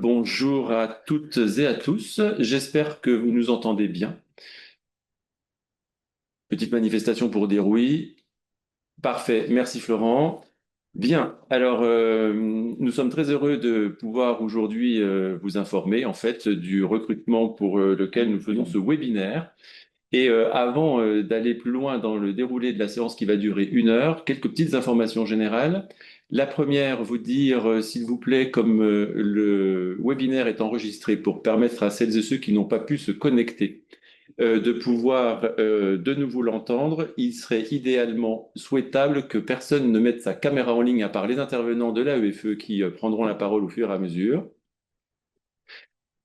Bonjour à toutes et à tous. J'espère que vous nous entendez bien. Petite manifestation pour dire oui. Parfait. Merci Florent. Bien. Alors, nous sommes très heureux de pouvoir aujourd'hui vous informer en fait du recrutement pour lequel nous faisons ce webinaire. Et avant d'aller plus loin dans le déroulé de la séance qui va durer 1 heure, quelques petites informations générales. La première, vous dire, s'il vous plaît, comme le webinaire est enregistré pour permettre à celles et ceux qui n'ont pas pu se connecter de pouvoir de nouveau l'entendre, il serait idéalement souhaitable que personne ne mette sa caméra en ligne à part les intervenants de l'AEFE qui prendront la parole au fur et à mesure.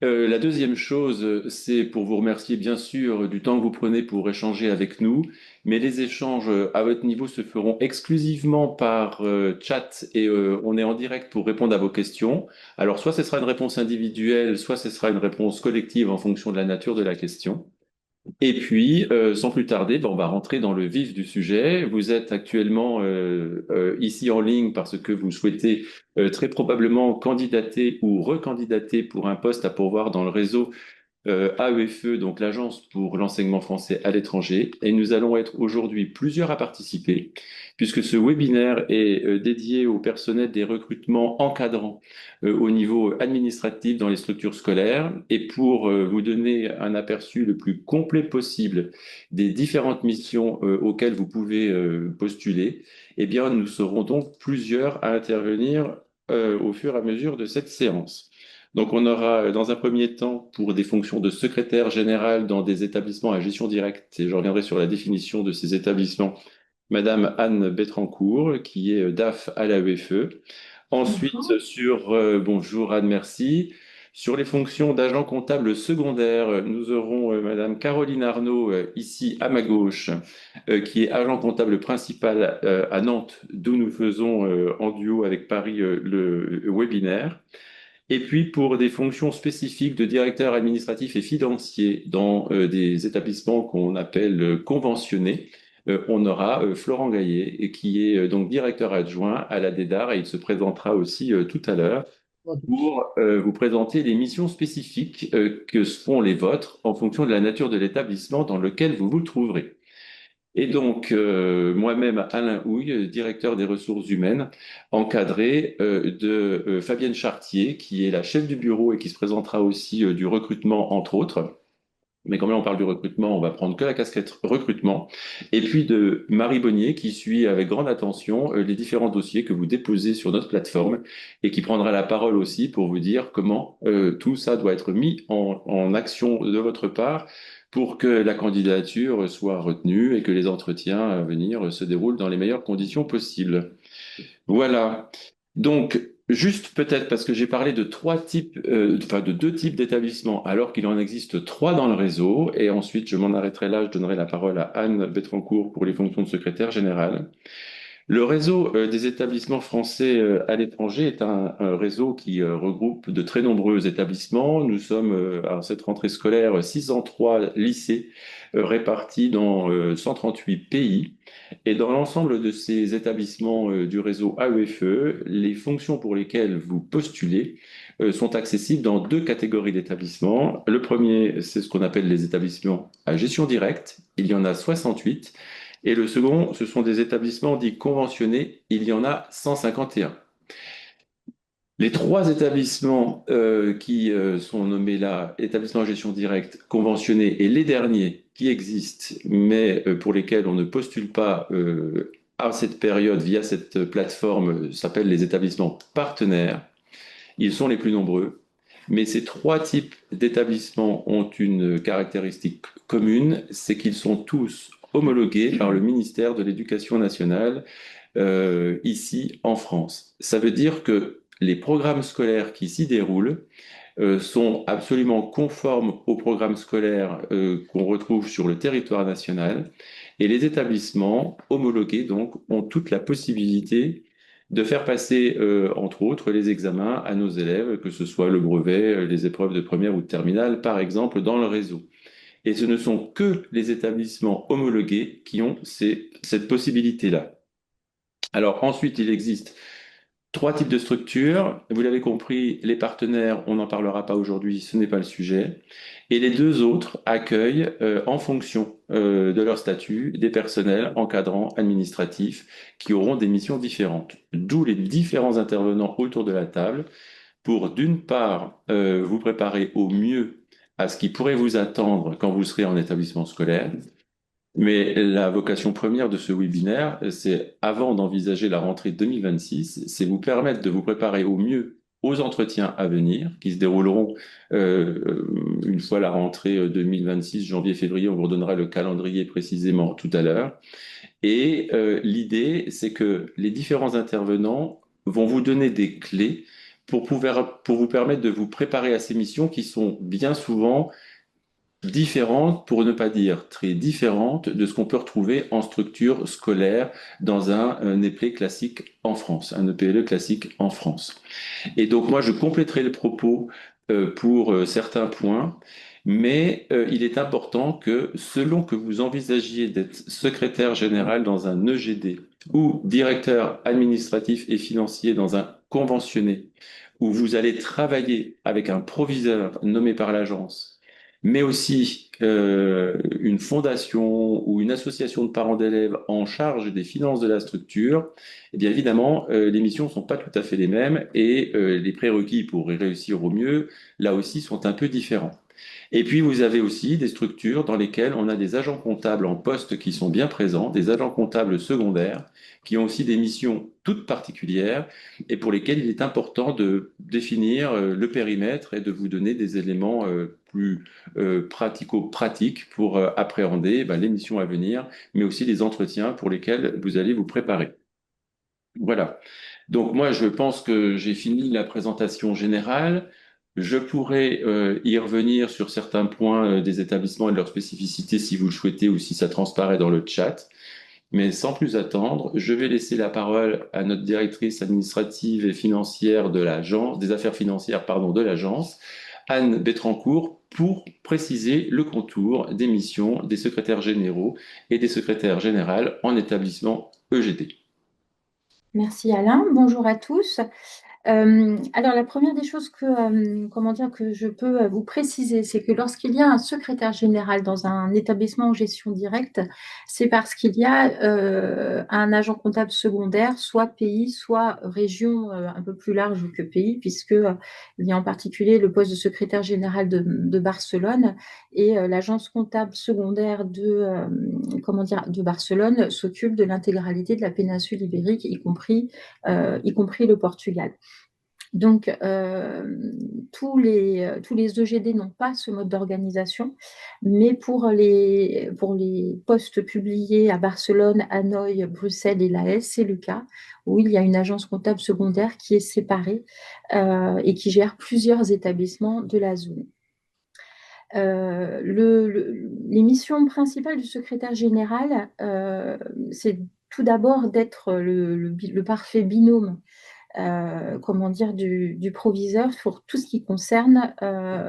La deuxième chose, c'est pour vous remercier bien sûr du temps que vous prenez pour échanger avec nous, mais les échanges à votre niveau se feront exclusivement par chat et on est en direct pour répondre à vos questions. Alors soit ce sera une réponse individuelle, soit ce sera une réponse collective en fonction de la nature de la question. Et puis, sans plus tarder, ben, on va rentrer dans le vif du sujet. Vous êtes actuellement ici en ligne parce que vous souhaitez très probablement candidater ou recandidater pour un poste à pourvoir dans le réseau AEFE, donc l'Agence pour l'enseignement français à l'étranger. Et nous allons être aujourd'hui plusieurs à participer, puisque ce webinaire est dédié au personnel des recrutements encadrants au niveau administratif dans les structures scolaires. Et pour vous donner un aperçu le plus complet possible des différentes missions auxquelles vous pouvez postuler, eh bien, nous serons donc plusieurs à intervenir au fur et à mesure de cette séance. Donc, on aura dans un premier temps pour des fonctions de secrétaire général dans des établissements à gestion directe, et je reviendrai sur la définition de ces établissements, Madame Anne Betrancourt, qui est DAF à la l'AEFE. Ensuite, bonjour Anne, merci. Sur les fonctions d'agent comptable secondaire, nous aurons Madame Caroline Arnaud, ici à ma gauche, qui est agent comptable principal à Nantes, d'où nous faisons en duo avec Paris le webinaire. Et puis pour des fonctions spécifiques de directeur administratif et financier dans des établissements qu'on appelle conventionnés, on aura Florent Gaillet, et qui est donc directeur adjoint à la DEDAR, et il se présentera aussi tout à l'heure pour vous présenter les missions spécifiques que seront les vôtres en fonction de la nature de l'établissement dans lequel vous vous trouverez. Et donc, moi-même, Alain Houille, directeur des ressources humaines, encadré de Fabienne Chartier, qui est la chef du bureau et qui se présentera aussi du recrutement, entre autres. Mais quand même, on parle du recrutement, on va prendre que la casquette recrutement. Et puis de Marie Bonnier, qui suit avec grande attention les différents dossiers que vous déposez sur notre plateforme et qui prendra la parole aussi pour vous dire comment tout ça doit être mis en action de votre part pour que la candidature soit retenue et que les entretiens à venir se déroulent dans les meilleures conditions possibles. Voilà. Donc, juste peut-être parce que j'ai parlé de trois types, enfin de deux types d'établissements, alors qu'il en existe trois dans le réseau. Et ensuite, je m'en arrêterai là. Je donnerai la parole à Anne Betrancourt pour les fonctions de secrétaire général. Le réseau des établissements français à l'étranger est un réseau qui regroupe de très nombreux établissements. Nous sommes à cette rentrée scolaire 603 lycées répartis dans 138 pays. Et dans l'ensemble de ces établissements du réseau AEFE, les fonctions pour lesquelles vous postulez sont accessibles dans deux catégories d'établissements. Le premier, c'est ce qu'on appelle les établissements à gestion directe. Il y en a 68. Et le second, ce sont des établissements dits conventionnés. Il y en a 151. Les trois établissements qui sont nommés là, établissements à gestion directe, conventionnés, et les derniers qui existent, mais pour lesquels on ne postule pas à cette période via cette plateforme, s'appellent les établissements partenaires. Ils sont les plus nombreux. Mais ces trois types d'établissements ont une caractéristique commune, c'est qu'ils sont tous homologués par le ministère de l'Éducation nationale ici en France. Ça veut dire que les programmes scolaires qui s'y déroulent sont absolument conformes aux programmes scolaires qu'on retrouve sur le territoire national, et les établissements homologués donc ont toute la possibilité de faire passer, entre autres, les examens à nos élèves, que ce soit le brevet, les épreuves de première ou de terminale, par exemple, dans le réseau. Et ce ne sont que les établissements homologués qui ont cette possibilité-là. Alors ensuite, il existe Trois types de structures. Vous l'avez compris, les partenaires, on n'en parlera pas aujourd'hui, ce n'est pas le sujet. Et les deux autres accueillent, en fonction de leur statut, des personnels encadrants administratifs qui auront des missions différentes. D'où les différents intervenants autour de la table pour, d'une part, vous préparer au mieux à ce qui pourrait vous attendre quand vous serez en établissement scolaire. Mais la vocation première de ce webinaire, c'est, avant d'envisager la rentrée 2026, c'est vous permettre de vous préparer au mieux aux entretiens à venir, qui se dérouleront une fois la rentrée 2026, janvier-février. On vous redonnera le calendrier précisément tout à l'heure. Et l'idée, c'est que les différents intervenants vont vous donner des clés pour vous permettre de vous préparer à ces missions qui sont bien souvent différentes, pour ne pas dire très différentes, de ce qu'on peut retrouver en structure scolaire dans un EPLE classique en France, un EPLE classique en France. Et donc moi, je compléterai le propos pour certains points, mais il est important que selon que vous envisagiez d'être secrétaire général dans un EGD ou directeur administratif et financier dans un conventionné, où vous allez travailler avec un proviseur nommé par l'agence, mais aussi une fondation ou une association de parents d'élèves en charge des finances de la structure, eh bien évidemment, les missions ne sont pas tout à fait les mêmes et les prérequis pour y réussir au mieux, là aussi, sont un peu différents. Et puis, vous avez aussi des structures dans lesquelles on a des agents comptables en poste qui sont bien présents, des agents comptables secondaires, qui ont aussi des missions toutes particulières et pour lesquelles il est important de définir le périmètre et de vous donner des éléments plus pratico-pratiques pour appréhender les missions à venir, mais aussi les entretiens pour lesquels vous allez vous préparer. Voilà. Donc moi, je pense que j'ai fini la présentation générale. Je pourrais y revenir sur certains points des établissements et de leurs spécificités si vous le souhaitez ou si ça transparaît dans le chat. Mais sans plus attendre, je vais laisser la parole à notre directrice administrative et financière de l'agence, des affaires financières, pardon, de l'agence, Anne Betrancourt, pour préciser le contour des missions des secrétaires généraux et des secrétaires générales en établissement EGD. Merci Alain, bonjour à tous. Alors la première des choses comment dire, que je peux vous préciser, c'est que lorsqu'il y a un secrétaire général dans un établissement en gestion directe, c'est parce qu'il y a un agent comptable secondaire, soit pays, soit région un peu plus large que pays, puisque il y a en particulier le poste de secrétaire général de Barcelone et l'agence comptable secondaire comment dire, de Barcelone s'occupe de l'intégralité de la péninsule ibérique, y compris le Portugal. Donc, tous les EGD n'ont pas ce mode d'organisation, mais pour les postes publiés à Barcelone, Hanoï, Bruxelles et La Haye, c'est le cas, où il y a une agence comptable secondaire qui est séparée et qui gère plusieurs établissements de la zone. Les missions principales du secrétaire général, c'est tout d'abord d'être le parfait binôme comment dire, du proviseur pour tout ce qui concerne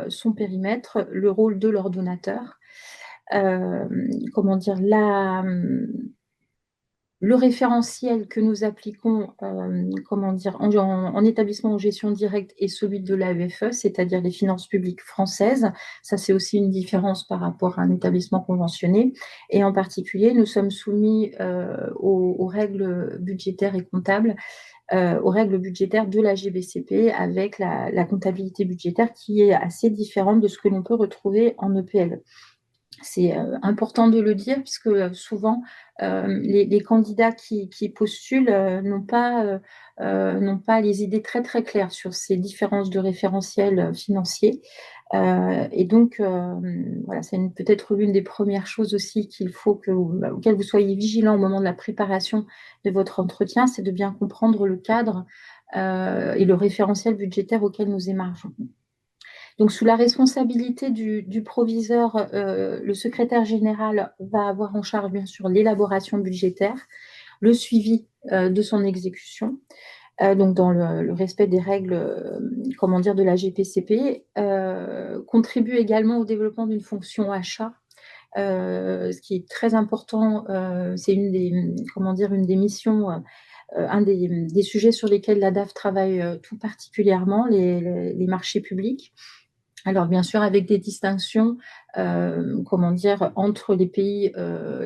son périmètre, le rôle de l'ordonnateur, euh, comment dire, le référentiel que nous appliquons comment dire, en établissement en gestion directe est celui de l'AEFE, c'est-à-dire les finances publiques françaises. Ça, c'est aussi une différence par rapport à un établissement conventionné. Et en particulier, nous sommes soumis aux règles budgétaires et comptables aux règles budgétaires de la GBCP avec la comptabilité budgétaire qui est assez différente de ce que l'on peut retrouver en EPL. C'est important de le dire puisque souvent les candidats qui postulent n'ont pas les idées très très claires sur ces différences de référentiels financiers. Et donc, voilà, c'est peut-être l'une des premières choses aussi qu'il faut auquel vous soyez vigilant au moment de la préparation de votre entretien, c'est de bien comprendre le cadre et le référentiel budgétaire auquel nous émargeons. Donc, sous la responsabilité du proviseur, le secrétaire général va avoir en charge, bien sûr, l'élaboration budgétaire, le suivi de son exécution, donc dans le respect des règles comment dire, de la GPCP, contribue également au développement d'une fonction achat. Ce qui est très important, c'est comment dire, une des missions un des sujets sur lesquels la DAF travaille tout particulièrement, les marchés publics. Alors bien sûr avec des distinctions, comment dire, entre les pays,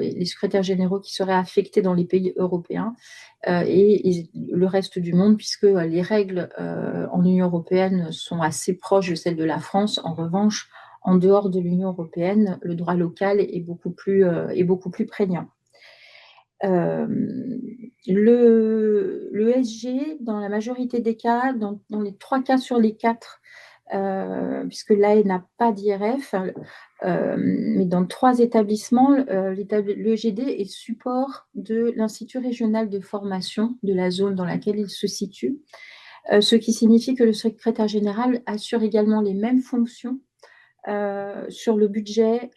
les secrétaires généraux qui seraient affectés dans les pays européens et le reste du monde, puisque les règles en Union européenne sont assez proches de celles de la France. En revanche, en dehors de l'Union européenne, le droit local est beaucoup plus prégnant. Le SG, dans la majorité des cas, dans les 3 cas sur les 4, puisque l'AE n'a pas d'IRF, mais dans 3 établissements, le GD est support de l'Institut régional de formation de la zone dans laquelle il se situe, ce qui signifie que le secrétaire général assure également les mêmes fonctions sur le budget,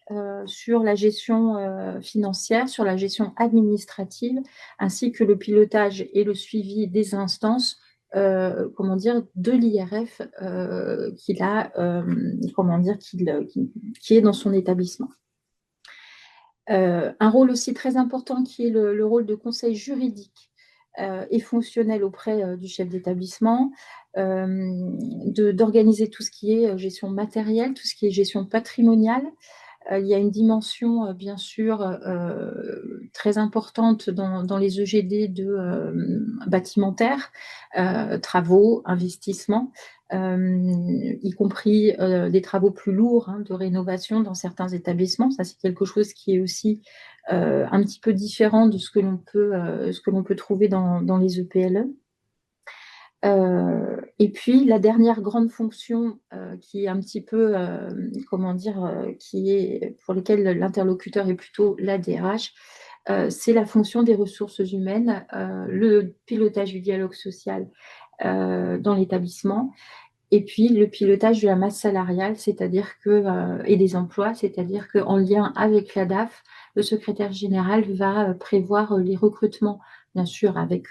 sur la gestion financière, sur la gestion administrative, ainsi que le pilotage et le suivi des instances, comment dire, de l'IRF qu'il a, comment dire, qui est dans son établissement. Un rôle aussi très important qui est le rôle de conseil juridique et fonctionnel auprès du chef d'établissement, d'organiser tout ce qui est gestion matérielle, tout ce qui est gestion patrimoniale. Il y a une dimension, bien sûr, très importante dans les EGD de bâtimentaires, travaux, investissements, y compris des travaux plus lourds de rénovation dans certains établissements. Ça, c'est quelque chose qui est aussi un petit peu différent de ce que l'on peut trouver dans les EPLE. Et puis la dernière grande fonction qui est un petit peu, comment dire, pour lesquelles l'interlocuteur est plutôt la DRH, c'est la fonction des ressources humaines, le pilotage du dialogue social dans l'établissement, et puis le pilotage de la masse salariale, c'est-à-dire et des emplois, c'est-à-dire qu'en lien avec la DAF, le secrétaire général va prévoir les recrutements, bien sûr, avec,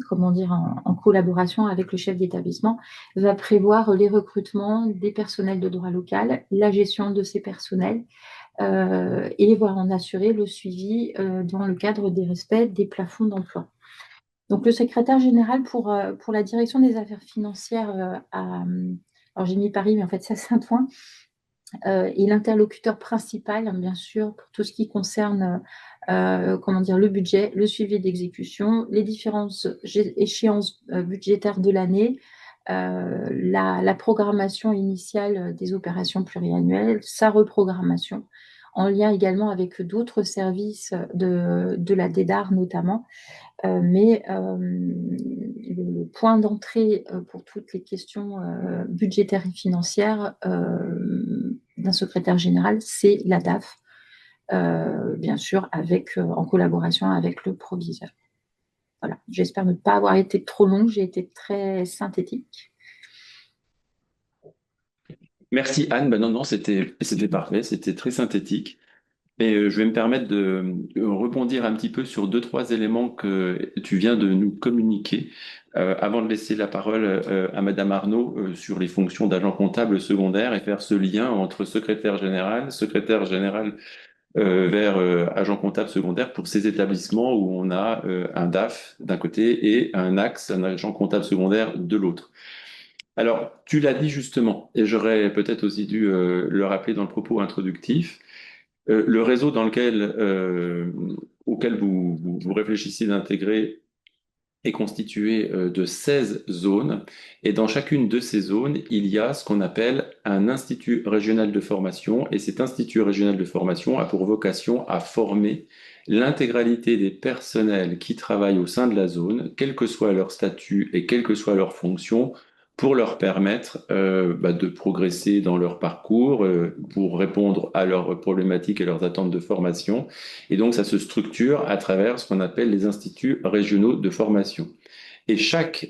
comment dire, en collaboration avec le chef d'établissement, va prévoir les recrutements des personnels de droit local, la gestion de ces personnels, et va en assurer le suivi dans le cadre des respects des plafonds d'emploi. Donc, le secrétaire général pour la direction des affaires financières alors j'ai mis Paris, mais en fait, c'est à Saint-Ouen, est l'interlocuteur principal, bien sûr, pour tout ce qui concerne comment dire, le budget, le suivi d'exécution, les différentes échéances budgétaires de l'année, la programmation initiale des opérations pluriannuelles, sa reprogrammation, en lien également avec d'autres services de la DEDAR notamment. Mais le point d'entrée pour toutes les questions budgétaires et financières d'un secrétaire général, c'est la DAF, bien sûr, en collaboration avec le proviseur. Voilà, j'espère ne pas avoir été trop longue, j'ai été très synthétique. Merci Anne. Ben non, non, c'était parfait, c'était très synthétique. Et je vais me permettre de rebondir un petit peu sur 2, 3 éléments que tu viens de nous communiquer avant de laisser la parole à Madame Arnaud sur les fonctions d'agent comptable secondaire et faire ce lien entre secrétaire général vers agent comptable secondaire pour ces établissements où on a un DAF d'un côté et un agent comptable secondaire de l'autre. Alors, tu l'as dit justement, et j'aurais peut-être aussi dû le rappeler dans le propos introductif. Le réseau auquel vous réfléchissez d'intégrer est constitué de 16 zones. Et dans chacune de ces zones, il y a ce qu'on appelle un institut régional de formation. Et cet institut régional de formation a pour vocation à former l'intégralité des personnels qui travaillent au sein de la zone, quel que soit leur statut et quelle que soit leur fonction, pour leur permettre de progresser dans leur parcours, pour répondre à leurs problématiques et leurs attentes de formation. Et donc, ça se structure à travers ce qu'on appelle les instituts régionaux de formation. Et chaque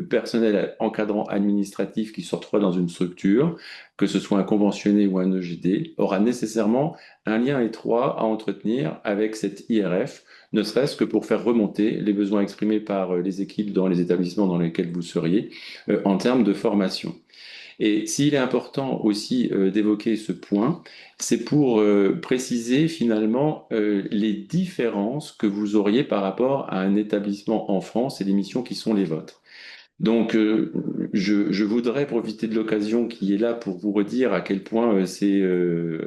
personnel encadrant administratif qui se retrouve dans une structure, que ce soit un conventionné ou un EGD, aura nécessairement un lien étroit à entretenir avec cette IRF, ne serait-ce que pour faire remonter les besoins exprimés par les équipes dans les établissements dans lesquels vous seriez en termes de formation. Et s'il est important aussi d'évoquer ce point, c'est pour préciser finalement les différences que vous auriez par rapport à un établissement en France et les missions qui sont les vôtres. Donc, je voudrais profiter de l'occasion qui est là pour vous redire à quel point c'est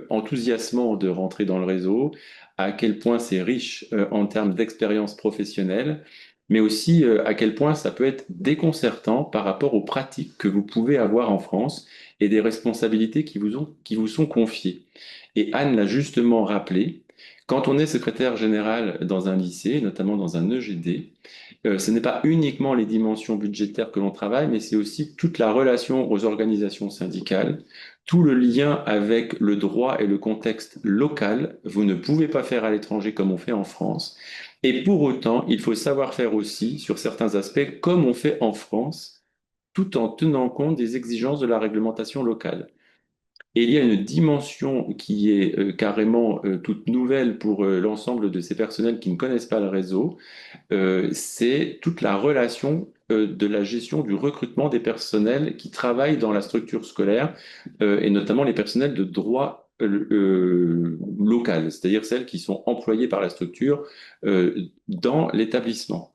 enthousiasmant de rentrer dans le réseau, à quel point c'est riche en termes d'expérience professionnelle, mais aussi à quel point ça peut être déconcertant par rapport aux pratiques que vous pouvez avoir en France et des responsabilités qui vous sont confiées. Et Anne l'a justement rappelé, quand on est secrétaire général dans un lycée, notamment dans un EGD, ce n'est pas uniquement les dimensions budgétaires que l'on travaille, mais c'est aussi toute la relation aux organisations syndicales, tout le lien avec le droit et le contexte local. Vous ne pouvez pas faire à l'étranger comme on fait en France. Et pour autant, il faut savoir faire aussi, sur certains aspects, comme on fait en France, tout en tenant compte des exigences de la réglementation locale. Et il y a une dimension qui est carrément toute nouvelle pour l'ensemble de ces personnels qui ne connaissent pas le réseau, c'est toute la relation de la gestion du recrutement des personnels qui travaillent dans la structure scolaire et notamment les personnels de droit local, c'est-à-dire celles qui sont employées par la structure dans l'établissement.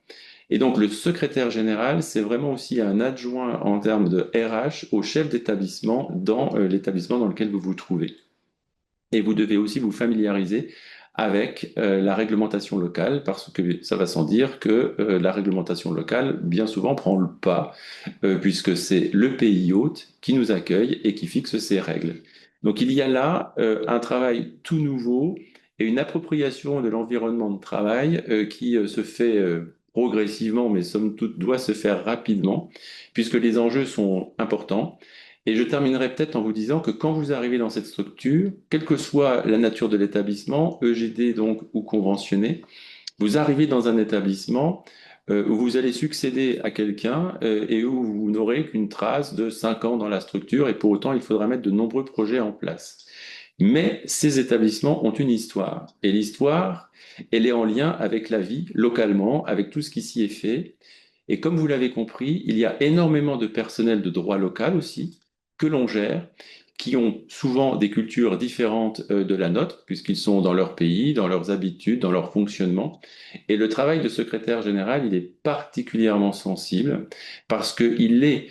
Et donc le secrétaire général, c'est vraiment aussi un adjoint en termes de RH au chef d'établissement dans l'établissement dans lequel vous vous trouvez. Et vous devez aussi vous familiariser avec la réglementation locale, parce que ça va sans dire que la réglementation locale, bien souvent, prend le pas, puisque c'est le pays hôte qui nous accueille et qui fixe ses règles. Donc il y a là un travail tout nouveau et une appropriation de l'environnement de travail qui se fait progressivement, mais somme toute doit se faire rapidement, puisque les enjeux sont importants. Et je terminerai peut-être en vous disant que quand vous arrivez dans cette structure, quelle que soit la nature de l'établissement, EGD donc ou conventionné, vous arrivez dans un établissement où vous allez succéder à quelqu'un et où vous n'aurez qu'une trace de 5 ans dans la structure et pour autant il faudra mettre de nombreux projets en place. Mais ces établissements ont une histoire et l'histoire, elle est en lien avec la vie localement, avec tout ce qui s'y est fait. Et comme vous l'avez compris, il y a énormément de personnel de droit local aussi que l'on gère, qui ont souvent des cultures différentes de la nôtre, puisqu'ils sont dans leur pays, dans leurs habitudes, dans leur fonctionnement. Et le travail de secrétaire général, il est particulièrement sensible parce qu'il est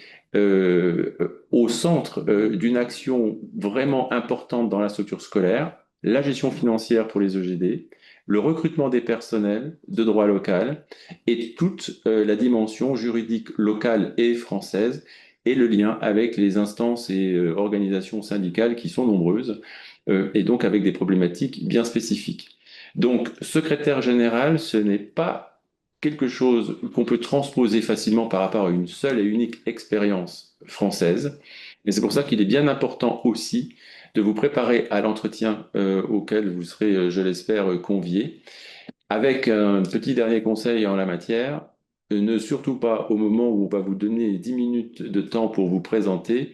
au centre d'une action vraiment importante dans la structure scolaire, la gestion financière pour les EGD, le recrutement des personnels de droit local et toute la dimension juridique locale et française et le lien avec les instances et organisations syndicales qui sont nombreuses et donc avec des problématiques bien spécifiques. Donc, secrétaire général, ce n'est pas quelque chose qu'on peut transposer facilement par rapport à une seule et unique expérience française. Et c'est pour ça qu'il est bien important aussi de vous préparer à l'entretien auquel vous serez, je l'espère, convié. Avec un petit dernier conseil en la matière, ne surtout pas au moment où on va vous donner 10 minutes de temps pour vous présenter,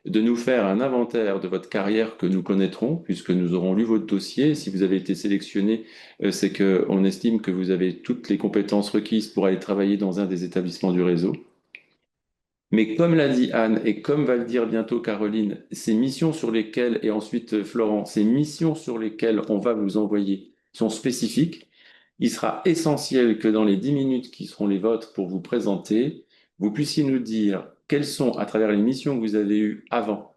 de nous faire un inventaire de votre carrière que nous connaîtrons, puisque nous aurons lu votre dossier. Si vous avez été sélectionné, c'est qu'on estime que vous avez toutes les compétences requises pour aller travailler dans un des établissements du réseau. Mais comme l'a dit Anne et comme va le dire bientôt Caroline, ces missions sur lesquelles, et ensuite Florent, ces missions sur lesquelles on va vous envoyer sont spécifiques. Il sera essentiel que dans les 10 minutes qui seront les vôtres pour vous présenter, vous puissiez nous dire quelles sont, à travers les missions que vous avez eues avant,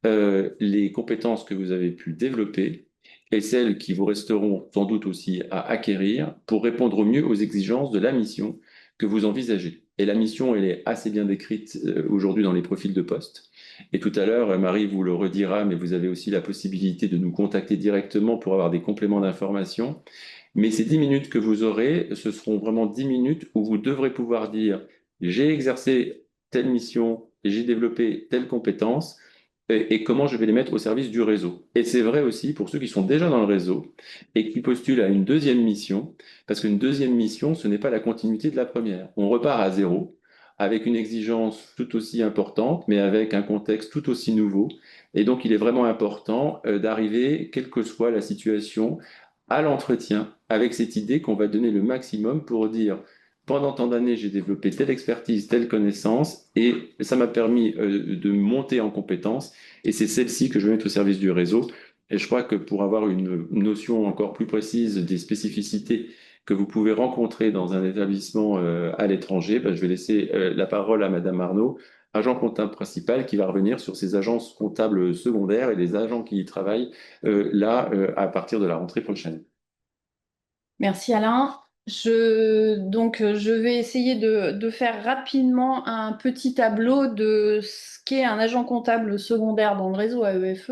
les compétences que vous avez pu développer et celles qui vous resteront sans doute aussi à acquérir pour répondre au mieux aux exigences de la mission que vous envisagez. Et la mission, elle est assez bien décrite aujourd'hui dans les profils de poste. Et tout à l'heure, Marie vous le redira, mais vous avez aussi la possibilité de nous contacter directement pour avoir des compléments d'information. Mais ces 10 minutes que vous aurez, ce seront vraiment 10 minutes où vous devrez pouvoir dire, j'ai exercé telle mission, j'ai développé telle compétence, et comment je vais les mettre au service du réseau. Et c'est vrai aussi pour ceux qui sont déjà dans le réseau et qui postulent à une deuxième mission, parce qu'une deuxième mission, ce n'est pas la continuité de la première. On repart à zéro, avec une exigence tout aussi importante, mais avec un contexte tout aussi nouveau. Et donc, il est vraiment important d'arriver, quelle que soit la situation, à l'entretien, avec cette idée qu'on va donner le maximum pour dire pendant tant d'années, j'ai développé telle expertise, telle connaissance, et ça m'a permis de monter en compétences, et c'est celle-ci que je vais mettre au service du réseau. Et je crois que pour avoir une notion encore plus précise des spécificités que vous pouvez rencontrer dans un établissement à l'étranger, ben, je vais laisser la parole à Madame Arnaud, agent comptable principal, qui va revenir sur ces agences comptables secondaires et les agents qui y travaillent à partir de la rentrée prochaine. Merci Alain. Je vais essayer de faire rapidement un petit tableau de ce qu'est un agent comptable secondaire dans le réseau AEFE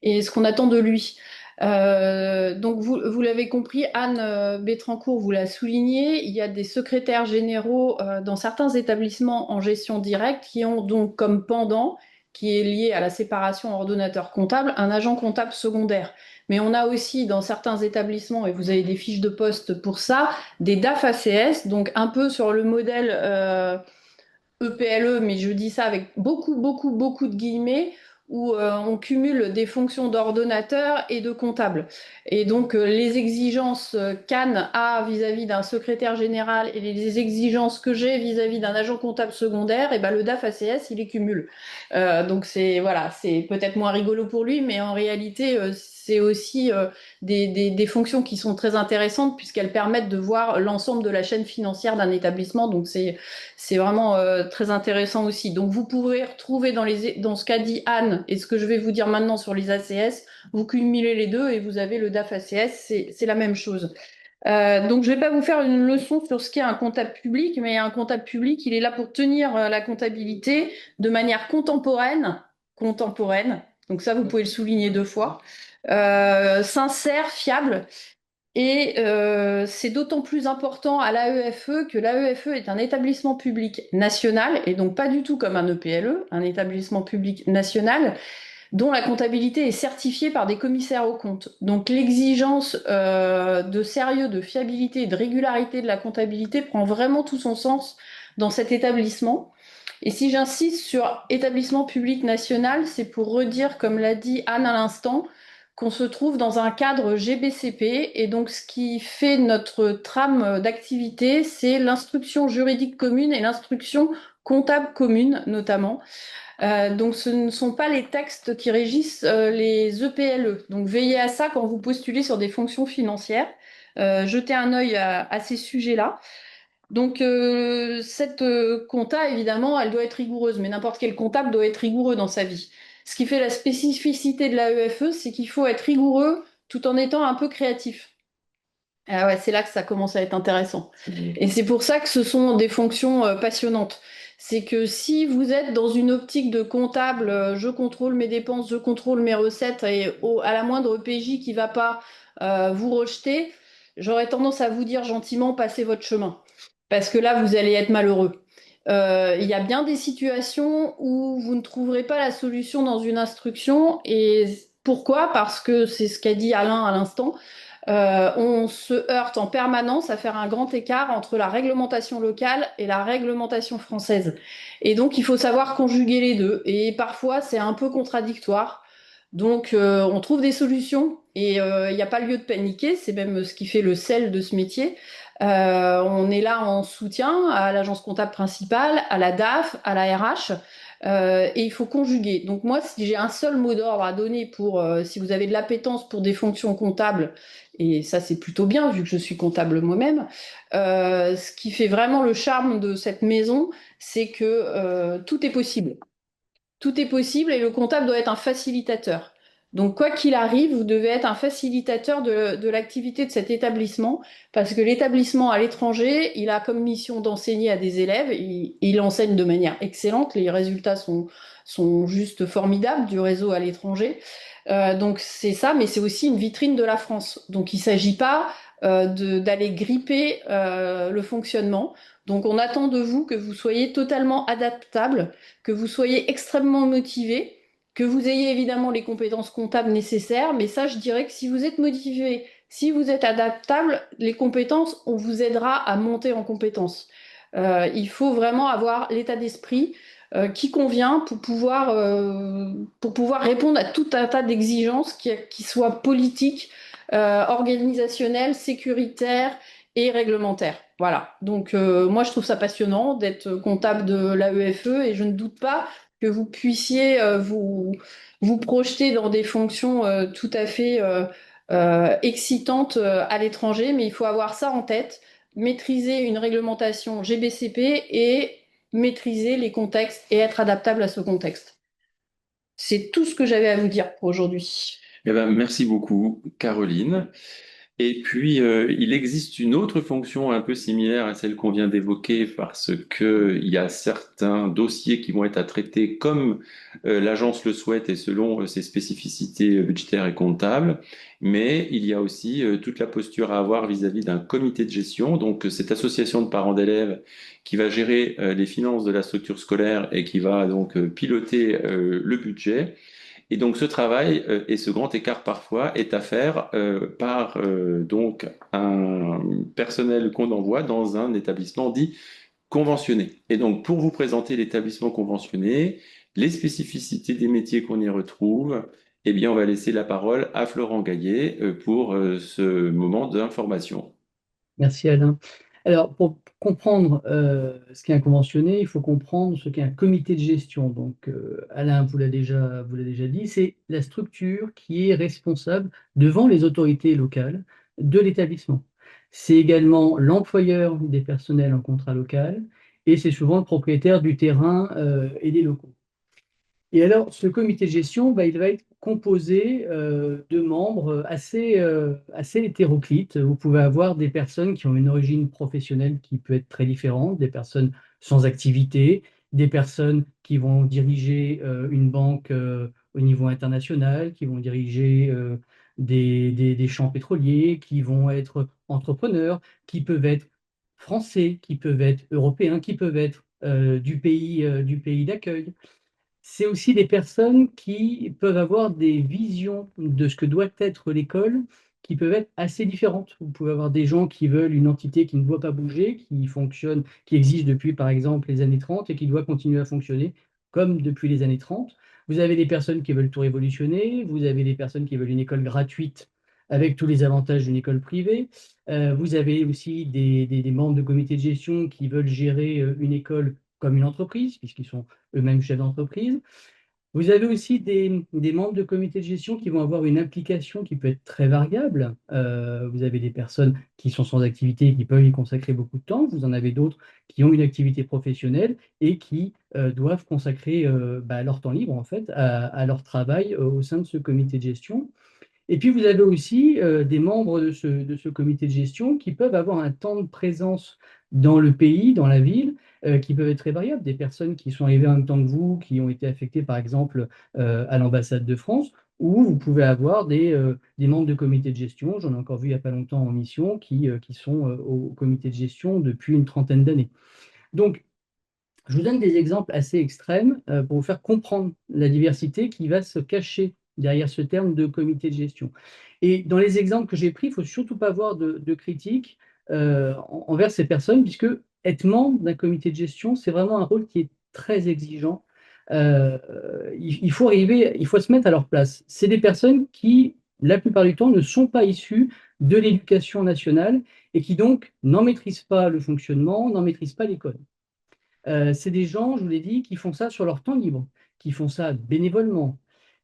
et ce qu'on attend de lui. Vous l'avez compris, Anne Bétrancourt vous l'a souligné, il y a des secrétaires généraux dans certains établissements en gestion directe qui ont donc comme pendant, qui est lié à la séparation ordonnateur comptable, un agent comptable secondaire. Mais on a aussi dans certains établissements, et vous avez des fiches de poste pour ça, des DAF ACS, donc un peu sur le modèle EPLE, mais je dis ça avec beaucoup de guillemets, où on cumule des fonctions d'ordonnateur et de comptable. Et donc les exigences qu'Anne a vis-à-vis d'un secrétaire général et les exigences que j'ai vis-à-vis d'un agent comptable secondaire, et ben le DAF ACS, il les cumule. Donc c'est peut-être moins rigolo pour lui, mais en réalité c'est aussi des fonctions qui sont très intéressantes puisqu'elles permettent de voir l'ensemble de la chaîne financière d'un établissement. Donc c'est vraiment très intéressant aussi. Donc vous pourrez retrouver dans ce qu'a dit Anne et ce que je vais vous dire maintenant sur les ACS, vous cumulez les deux et vous avez le DAF ACS, c'est la même chose. Donc je vais pas vous faire une leçon sur ce qu'est un comptable public, mais un comptable public, il est là pour tenir la comptabilité de manière contemporaine. Donc ça, vous pouvez le souligner deux fois. Sincère, fiable. Et c'est d'autant plus important à l'AEFE que l'AEFE est un établissement public national et donc pas du tout comme un EPLE, un établissement public national dont la comptabilité est certifiée par des commissaires aux comptes. Donc l'exigence de sérieux, de fiabilité et de régularité de la comptabilité prend vraiment tout son sens dans cet établissement. Et si j'insiste sur établissement public national, c'est pour redire, comme l'a dit Anne à l'instant, qu'on se trouve dans un cadre GBCP. Et donc, ce qui fait notre trame d'activité, c'est l'instruction juridique commune et l'instruction comptable commune, notamment. Donc, ce ne sont pas les textes qui régissent les EPLE. Donc, veillez à ça quand vous postulez sur des fonctions financières. Jetez un œil à ces sujets-là. Donc cette compta, évidemment, elle doit être rigoureuse, mais n'importe quel comptable doit être rigoureux dans sa vie. Ce qui fait la spécificité de la EFE, c'est qu'il faut être rigoureux tout en étant un peu créatif. Ah ouais, c'est là que ça commence à être intéressant. Et c'est pour ça que ce sont des fonctions passionnantes. C'est que si vous êtes dans une optique de comptable, je contrôle mes dépenses, je contrôle mes recettes, et à la moindre PJ qui va pas vous rejeter, j'aurais tendance à vous dire gentiment, passez votre chemin. Parce que là, vous allez être malheureux. Il y a bien des situations où vous ne trouverez pas la solution dans une instruction. Et pourquoi? Parce que c'est ce qu'a dit Alain à l'instant. On se heurte en permanence à faire un grand écart entre la réglementation locale et la réglementation française. Et donc, il faut savoir conjuguer les deux. Et parfois, c'est un peu contradictoire. Donc, on trouve des solutions et il n'y a pas lieu de paniquer. C'est même ce qui fait le sel de ce métier. On est là en soutien à l'agence comptable principale, à la DAF, à la RH. Et il faut conjuguer. Donc moi, si j'ai un seul mot d'ordre à donner pour si vous avez de l'appétence pour des fonctions comptables, et ça c'est plutôt bien vu que je suis comptable moi-même, ce qui fait vraiment le charme de cette maison, c'est que tout est possible. Tout est possible et le comptable doit être un facilitateur. Donc, quoi qu'il arrive, vous devez être un facilitateur de l'activité de cet établissement, parce que l'établissement à l'étranger, il a comme mission d'enseigner à des élèves, il enseigne de manière excellente, les résultats sont juste formidables du réseau à l'étranger. Donc, c'est ça, mais c'est aussi une vitrine de la France. Donc, il ne s'agit pas d'aller gripper le fonctionnement. Donc, on attend de vous que vous soyez totalement adaptable, que vous soyez extrêmement motivé, que vous ayez évidemment les compétences comptables nécessaires, mais ça, je dirais que si vous êtes motivé, si vous êtes adaptable, les compétences, on vous aidera à monter en compétences. Il faut vraiment avoir l'état d'esprit qui convient pour pouvoir répondre à tout un tas d'exigences qui soient politiques, organisationnelles, sécuritaires et réglementaire. Voilà. Donc, moi, je trouve ça passionnant d'être comptable de l'AEFE et je ne doute pas que vous puissiez vous projeter dans des fonctions tout à fait excitantes à l'étranger, mais il faut avoir ça en tête, maîtriser une réglementation GBCP et maîtriser les contextes et être adaptable à ce contexte. C'est tout ce que j'avais à vous dire pour aujourd'hui. Eh ben, merci beaucoup, Caroline. Et puis, il existe une autre fonction un peu similaire à celle qu'on vient d'évoquer parce que il y a certains dossiers qui vont être à traiter comme l'agence le souhaite et selon ses spécificités budgétaires et comptables. Mais il y a aussi toute la posture à avoir vis-à-vis d'un comité de gestion, donc cette association de parents d'élèves qui va gérer les finances de la structure scolaire et qui va donc piloter le budget. Et donc ce travail et ce grand écart parfois est à faire par donc un personnel qu'on envoie dans un établissement dit conventionné. Et donc pour vous présenter l'établissement conventionné, les spécificités des métiers qu'on y retrouve, eh bien on va laisser la parole à Florent Gaillet pour ce moment d'information. Merci Alain. Alors, pour comprendre ce qu'est un conventionné, il faut comprendre ce qu'est un comité de gestion. Donc, Alain vous l'a déjà dit, c'est la structure qui est responsable devant les autorités locales de l'établissement. C'est également l'employeur des personnels en contrat local et c'est souvent le propriétaire du terrain et des locaux. Et alors, ce comité de gestion, il va être composé de membres assez hétéroclites. Vous pouvez avoir des personnes qui ont une origine professionnelle qui peut être très différente, des personnes sans activité, des personnes qui vont diriger une banque au niveau international, qui vont diriger des champs pétroliers, qui vont être entrepreneurs, qui peuvent être français, qui peuvent être européens, qui peuvent être du pays d'accueil. C'est aussi des personnes qui peuvent avoir des visions de ce que doit être l'école qui peuvent être assez différentes. Vous pouvez avoir des gens qui veulent une entité qui ne doit pas bouger, qui fonctionne, qui existe depuis par exemple les années 30 et qui doit continuer à fonctionner comme depuis les années 30. Vous avez des personnes qui veulent tout révolutionner, vous avez des personnes qui veulent une école gratuite avec tous les avantages d'une école privée. Vous avez aussi des membres de comité de gestion qui veulent gérer une école comme une entreprise, puisqu'ils sont eux-mêmes chefs d'entreprise. Vous avez aussi des membres de comité de gestion qui vont avoir une implication qui peut être très variable. Vous avez des personnes qui sont sans activité et qui peuvent y consacrer beaucoup de temps. Vous en avez d'autres qui ont une activité professionnelle et qui doivent consacrer leur temps libre en fait à leur travail au sein de ce comité de gestion. Et puis, vous avez aussi des membres de ce comité de gestion qui peuvent avoir un temps de présence dans le pays, dans la ville, qui peuvent être très variables. Des personnes qui sont arrivées en même temps que vous, qui ont été affectées, par exemple, à l'ambassade de France, ou vous pouvez avoir des membres de comité de gestion, j'en ai encore vu il n'y a pas longtemps en mission, qui sont au comité de gestion depuis une trentaine d'années. Donc, je vous donne des exemples assez extrêmes pour vous faire comprendre la diversité qui va se cacher derrière ce terme de comité de gestion. Et dans les exemples que j'ai pris, il ne faut surtout pas avoir de critique envers ces personnes, puisque être membre d'un comité de gestion, c'est vraiment un rôle qui est très exigeant. Il faut arriver, il faut se mettre à leur place. C'est des personnes qui, la plupart du temps, ne sont pas issues de l'éducation nationale et qui donc n'en maîtrisent pas le fonctionnement, n'en maîtrisent pas l'école. C'est des gens, je vous l'ai dit, qui font ça sur leur temps libre, qui font ça bénévolement.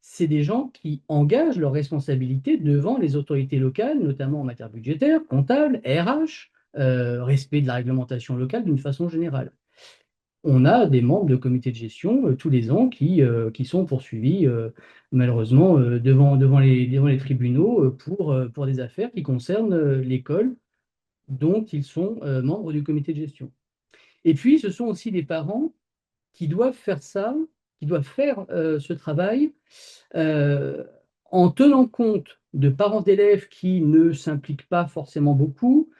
C'est des gens qui engagent leurs responsabilités devant les autorités locales, notamment en matière budgétaire, comptable, RH, respect de la réglementation locale d'une façon générale. On a des membres de comités de gestion tous les ans qui sont poursuivis malheureusement devant les tribunaux pour des affaires qui concernent l'école dont ils sont membres du comité de gestion. Et puis, ce sont aussi des parents qui doivent faire ça, qui doivent faire ce travail euh, en tenant compte de parents d'élèves qui ne s'impliquent pas forcément beaucoup,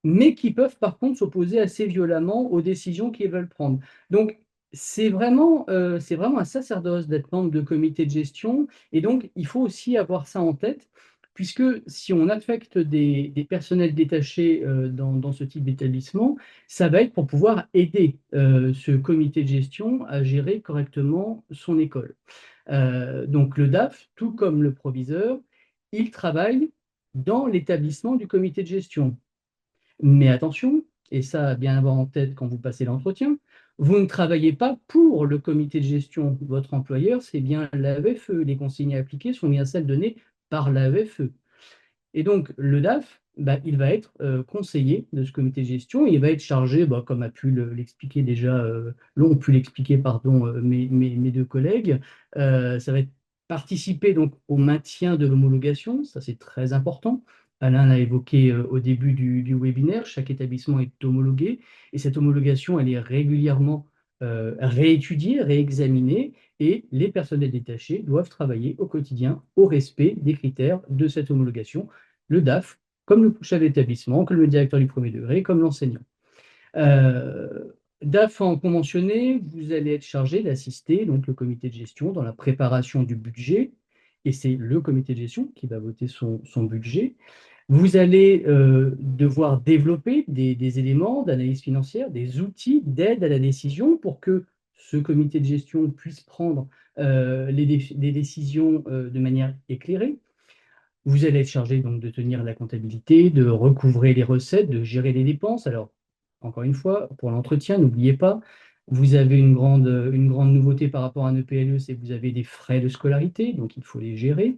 mais qui peuvent par contre s'opposer assez violemment aux décisions qu'ils veulent prendre. Donc, c'est vraiment un sacerdoce d'être membre de comité de gestion, et donc il faut aussi avoir ça en tête, puisque si on affecte des personnels détachés dans ce type d'établissement, ça va être pour pouvoir aider ce comité de gestion à gérer correctement son école. Donc le DAF, tout comme le proviseur, il travaille dans l'établissement du comité de gestion. Mais attention, et ça à bien avoir en tête quand vous passez l'entretien, vous ne travaillez pas pour le comité de gestion. Votre employeur, c'est bien l'AEFE. Les consignes à appliquer sont bien celles données par l'AEFE. Et donc, le DAF, bah, il va être conseiller de ce comité de gestion. Il va être chargé, bah, comme a pu l'expliquer déjà, l'ont pu l'expliquer, pardon, mes deux collègues, ça va être participer donc au maintien de l'homologation. Ça, c'est très important. Alain l'a évoqué au début du webinaire. Chaque établissement est homologué et cette homologation, elle est régulièrement réétudiée, réexaminée et les personnels détachés doivent travailler au quotidien au respect des critères de cette homologation, le DAF, comme le chef d'établissement, comme le directeur du premier degré, comme l'enseignant. Euh, DAF en conventionné, vous allez être chargé d'assister donc le comité de gestion dans la préparation du budget, et c'est le comité de gestion qui va voter son budget. Vous allez devoir développer des éléments d'analyse financière, des outils d'aide à la décision pour que ce comité de gestion puisse prendre des décisions de manière éclairée. Vous allez être chargé donc de tenir la comptabilité, de recouvrer les recettes, de gérer les dépenses. Alors, encore une fois, pour l'entretien, n'oubliez pas, vous avez une grande nouveauté par rapport à un EPLE, c'est que vous avez des frais de scolarité, donc il faut les gérer.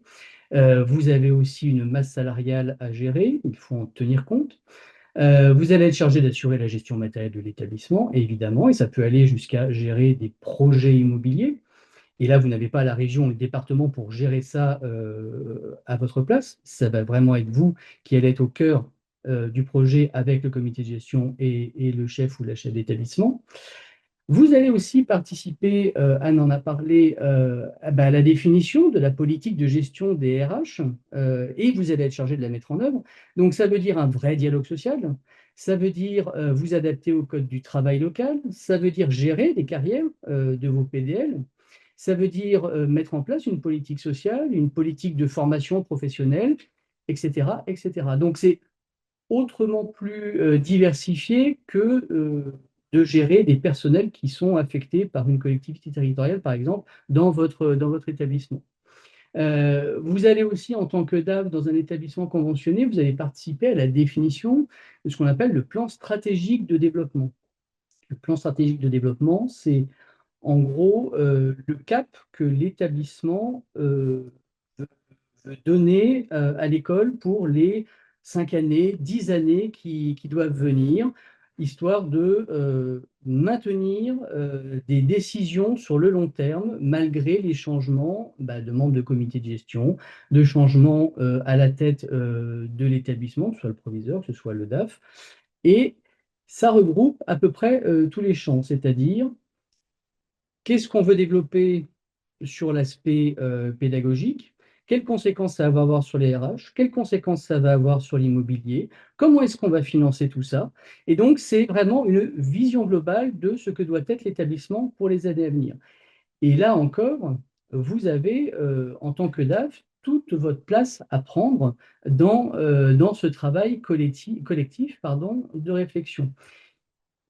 Vous avez aussi une masse salariale à gérer, il faut en tenir compte. Vous allez être chargé d'assurer la gestion matérielle de l'établissement, évidemment, et ça peut aller jusqu'à gérer des projets immobiliers. Et là, vous n'avez pas la région ou le département pour gérer ça à votre place. Ça va vraiment être vous qui allez être au cœur du projet avec le comité de gestion et le chef ou la chef d'établissement. Vous allez aussi participer, Anne en a parlé, à la définition de la politique de gestion des RH et vous allez être chargé de la mettre en œuvre. Donc ça veut dire un vrai dialogue social, ça veut dire vous adapter au code du travail local, ça veut dire gérer les carrières de vos PDL, ça veut dire mettre en place une politique sociale, une politique de formation professionnelle, etc., etc. Donc c'est autrement plus diversifié que de gérer des personnels qui sont affectés par une collectivité territoriale, par exemple, dans votre établissement. Vous allez aussi, en tant que DAF dans un établissement conventionné, vous allez participer à la définition de ce qu'on appelle le plan stratégique de développement. Le plan stratégique de développement, c'est en gros le cap que l'établissement donner à l'école pour les 5 années, 10 années qui doivent venir, histoire de maintenir des décisions sur le long terme, malgré les changements de membres de comité de gestion, de changements à la tête de l'établissement, que ce soit le proviseur, que ce soit le DAF. Et ça regroupe à peu près tous les champs, c'est-à-dire qu'est-ce qu'on veut développer sur l'aspect pédagogique? Quelles conséquences ça va avoir sur les RH? Quelles conséquences ça va avoir sur l'immobilier? Comment est-ce qu'on va financer tout ça? Et donc, c'est vraiment une vision globale de ce que doit être l'établissement pour les années à venir. Et là encore, vous avez, en tant que DAF, toute votre place à prendre dans ce travail collectif, de réflexion.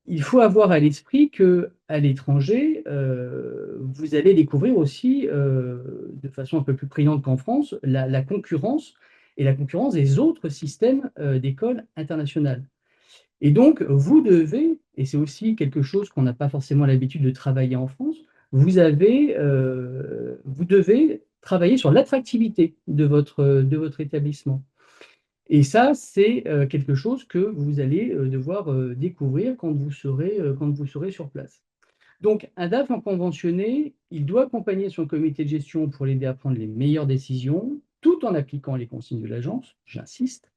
Il faut avoir à l'esprit qu'à l'étranger, vous allez découvrir aussi, de façon un peu plus prégnante qu'en France, la concurrence et la concurrence des autres systèmes d'écoles internationales. Et donc, vous devez, et c'est aussi quelque chose qu'on n'a pas forcément l'habitude de travailler en France, vous devez travailler sur l'attractivité de votre établissement. Et ça, c'est quelque chose que vous allez devoir découvrir quand vous serez sur place. Donc, un DAF en conventionné, il doit accompagner son comité de gestion pour l'aider à prendre les meilleures décisions, tout en appliquant les consignes de l'agence, j'insiste.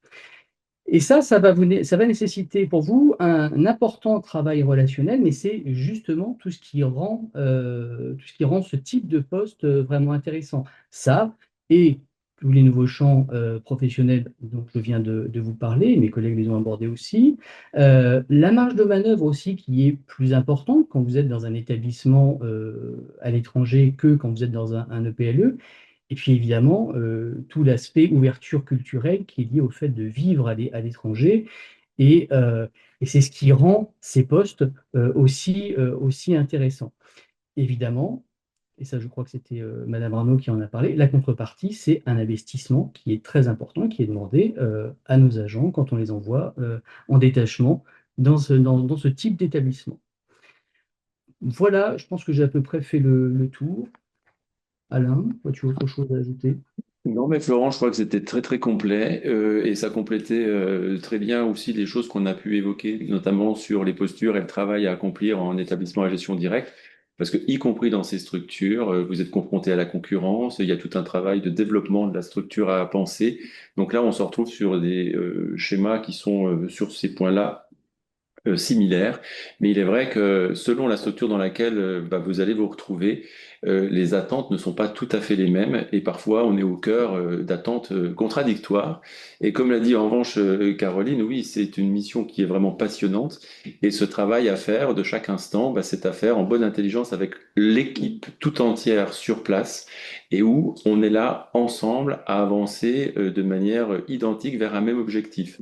Et ça va nécessiter pour vous un important travail relationnel, mais c'est justement tout ce qui rend ce type de poste vraiment intéressant. Ça, et tous les nouveaux champs professionnels dont je viens de vous parler, mes collègues les ont abordés aussi, la marge de manœuvre aussi qui est plus importante quand vous êtes dans un établissement à l'étranger que quand vous êtes dans un EPLE. Et puis évidemment, tout l'aspect ouverture culturelle qui est lié au fait de vivre à l'étranger. Et c'est ce qui rend ces postes aussi intéressants. Évidemment, et ça je crois que c'était Madame Arnaud qui en a parlé, la contrepartie, c'est un investissement qui est très important, qui est demandé à nos agents quand on les envoie en détachement dans ce type d'établissement. Voilà, je pense que j'ai à peu près fait le tour. Alain, as-tu autre chose à ajouter? Non, mais Florent, je crois que c'était très très complet et ça complétait très bien aussi les choses qu'on a pu évoquer, notamment sur les postures et le travail à accomplir en établissement à gestion directe. Parce que, y compris dans ces structures, vous êtes confronté à la concurrence, il y a tout un travail de développement de la structure à penser. Donc là, on se retrouve sur des schémas qui sont sur ces points-là similaires, mais il est vrai que selon la structure dans laquelle vous allez vous retrouver, les attentes ne sont pas tout à fait les mêmes et parfois on est au cœur d'attentes contradictoires. Et comme l'a dit en revanche Caroline, oui, c'est une mission qui est vraiment passionnante et ce travail à faire de chaque instant, c'est à faire en bonne intelligence avec l'équipe tout entière sur place et où on est là ensemble à avancer de manière identique vers un même objectif.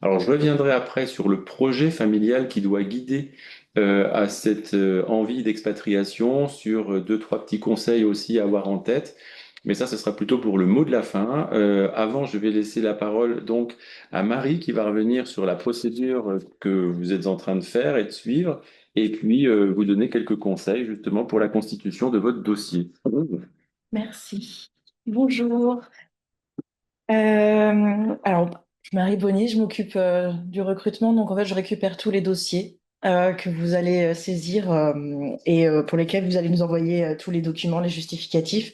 Alors, je reviendrai après sur le projet familial qui doit guider à cette envie d'expatriation, sur deux, trois petits conseils aussi à avoir en tête. Mais ça, ce sera plutôt pour le mot de la fin. Avant, je vais laisser la parole donc à Marie qui va revenir sur la procédure que vous êtes en train de faire et de suivre, et puis vous donner quelques conseils justement pour la constitution de votre dossier. Merci. Bonjour. Alors, je Marie Bonnier, je m'occupe du recrutement. Donc, en fait, je récupère tous les dossiers que vous allez saisir et pour lesquels vous allez nous envoyer tous les documents, les justificatifs.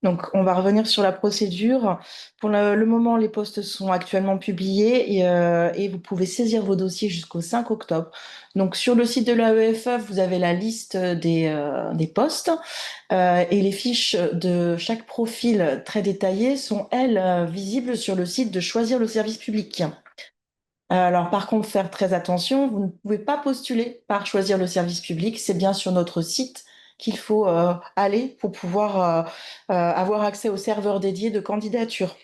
Donc, on va revenir sur la procédure. Pour le moment, les postes sont actuellement publiés et vous pouvez saisir vos dossiers jusqu'au 5 octobre. Donc, sur le site de l'AEFE, vous avez la liste des postes. Et les fiches de chaque profil très détaillées sont, elles, visibles sur le site de Choisir le service public. Alors, par contre, faire très attention, vous ne pouvez pas postuler par Choisir le service public. C'est bien sur notre site qu'il faut aller pour pouvoir avoir accès au serveur dédié de candidature.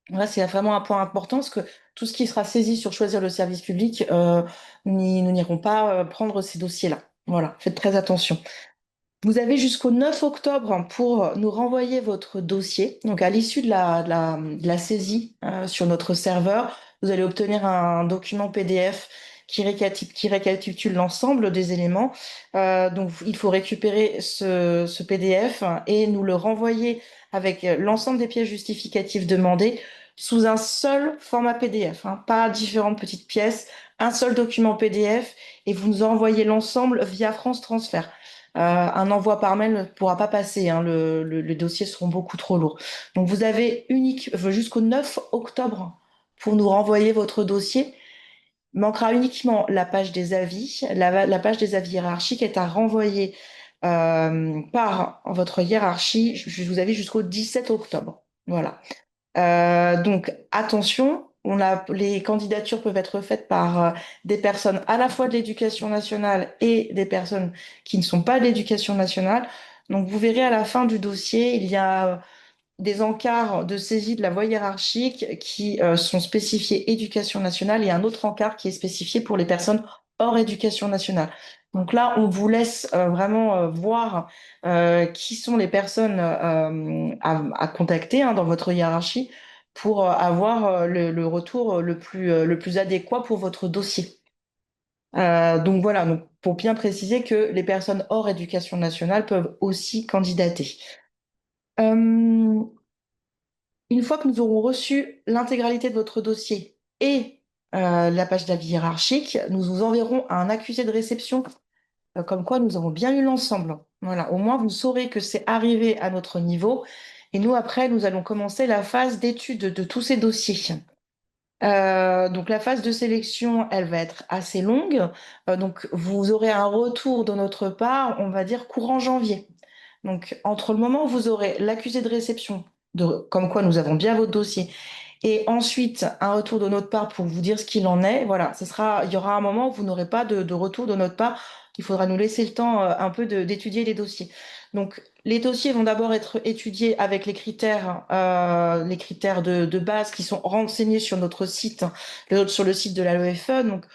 Là, c'est vraiment un point important parce que tout ce qui sera saisi sur Choisir le service public, nous n'irons pas prendre ces dossiers-là. Voilà, faites très attention. Vous avez jusqu'au 9 octobre pour nous renvoyer votre dossier. Donc, à l'issue de la saisie sur notre serveur, vous allez obtenir un document PDF qui récapitule l'ensemble des éléments. Donc, il faut récupérer ce PDF et nous le renvoyer avec l'ensemble des pièces justificatives demandées sous un seul format PDF, hein, pas différentes petites pièces, un seul document PDF et vous nous envoyez l'ensemble via France Transfert. Un envoi par mail ne pourra pas passer, hein, les dossiers seront beaucoup trop lourds. Donc vous avez jusqu'au 9 octobre pour nous renvoyer votre dossier. Il manquera uniquement la page des avis. La page des avis hiérarchiques est à renvoyer par votre hiérarchie. Je vous avais jusqu'au 17 octobre. Voilà. Donc attention, les candidatures peuvent être faites par des personnes à la fois de l'éducation nationale et des personnes qui ne sont pas de l'éducation nationale. Donc vous verrez à la fin du dossier, il y a des encarts de saisie de la voie hiérarchique qui sont spécifiés éducation nationale et un autre encart qui est spécifié pour les personnes hors éducation nationale. Donc là, on vous laisse vraiment voir qui sont les personnes à contacter, hein, dans votre hiérarchie pour avoir le retour le plus adéquat pour votre dossier. Donc voilà, donc pour bien préciser que les personnes hors éducation nationale peuvent aussi candidater. Euh, une fois que nous aurons reçu l'intégralité de votre dossier et la page d'avis hiérarchique, nous vous enverrons un accusé de réception, comme quoi nous avons bien lu l'ensemble. Voilà, au moins vous saurez que c'est arrivé à notre niveau. Et nous, après, nous allons commencer la phase d'étude de tous ces dossiers. Donc la phase de sélection, elle va être assez longue. Donc vous aurez un retour de notre part, on va dire courant janvier. Donc entre le moment où vous aurez l'accusé de réception, comme quoi nous avons bien votre dossier, et ensuite un retour de notre part pour vous dire ce qu'il en est, voilà, il y aura un moment où vous n'aurez pas de retour de notre part. Il faudra nous laisser le temps un peu d'étudier les dossiers. Donc les dossiers vont d'abord être étudiés avec les critères de base qui sont renseignés sur notre site, sur le site de la l'AEFE. Donc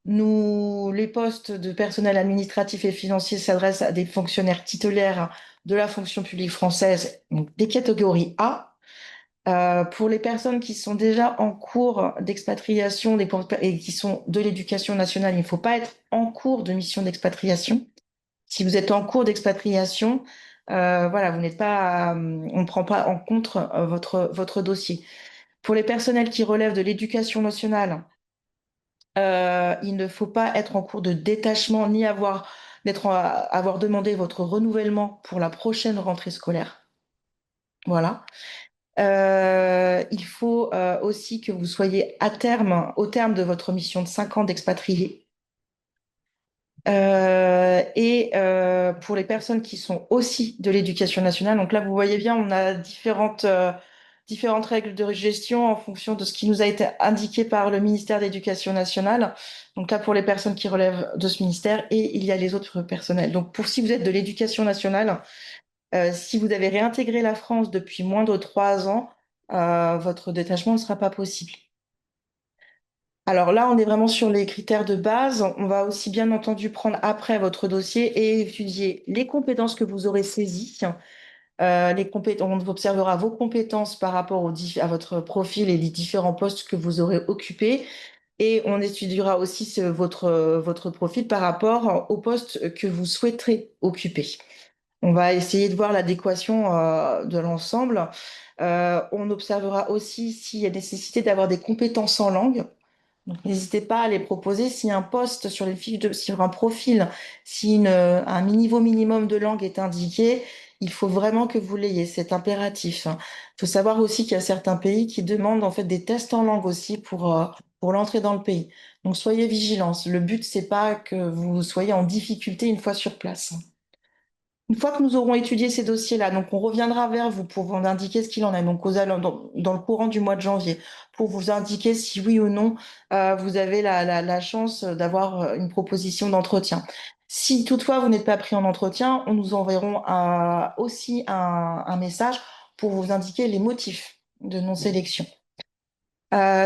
Les postes de personnel administratif et financier s'adressent à des fonctionnaires titulaires de la fonction publique française, donc des catégories A. Pour les personnes qui sont déjà en cours d'expatriation et qui sont de l'éducation nationale, il ne faut pas être en cours de mission d'expatriation. Si vous êtes en cours d'expatriation, voilà, vous n'êtes pas, on ne prend pas en compte votre dossier. Pour les personnels qui relèvent de l'éducation nationale, il ne faut pas être en cours de détachement ni avoir demandé votre renouvellement pour la prochaine rentrée scolaire. Voilà. Il faut aussi que vous soyez au terme de votre mission de 5 ans d'expatrié. Pour les personnes qui sont aussi de l'éducation nationale, donc là, vous voyez bien, on a différentes règles de gestion en fonction de ce qui nous a été indiqué par le ministère de l'Éducation nationale. Donc là, pour les personnes qui relèvent de ce ministère, et il y a les autres personnels. Donc si vous êtes de l'éducation nationale, si vous avez réintégré la France depuis moins de 3 ans, votre détachement ne sera pas possible. Alors là, on est vraiment sur les critères de base. On va aussi bien entendu prendre après votre dossier et étudier les compétences que vous aurez saisies. On observera vos compétences par rapport à votre profil et les différents postes que vous aurez occupés. Et on étudiera aussi votre profil par rapport au poste que vous souhaiterez occuper. On va essayer de voir l'adéquation de l'ensemble. On observera aussi s'il y a nécessité d'avoir des compétences en langue. Donc, n'hésitez pas à les proposer. Si un poste sur sur un profil, si un niveau minimum de langue est indiqué, il faut vraiment que vous l'ayez. C'est impératif. Il faut savoir aussi qu'il y a certains pays qui demandent en fait des tests en langue aussi pour l'entrée dans le pays. Donc, soyez vigilants. Le but, c'est pas que vous soyez en difficulté une fois sur place. Une fois que nous aurons étudié ces dossiers-là, donc on reviendra vers vous pour vous indiquer ce qu'il en est, donc dans le courant du mois de janvier, pour vous indiquer si oui ou non vous avez la chance d'avoir une proposition d'entretien. Si toutefois vous n'êtes pas pris en entretien, on nous enverrons aussi un message pour vous indiquer les motifs de non-sélection.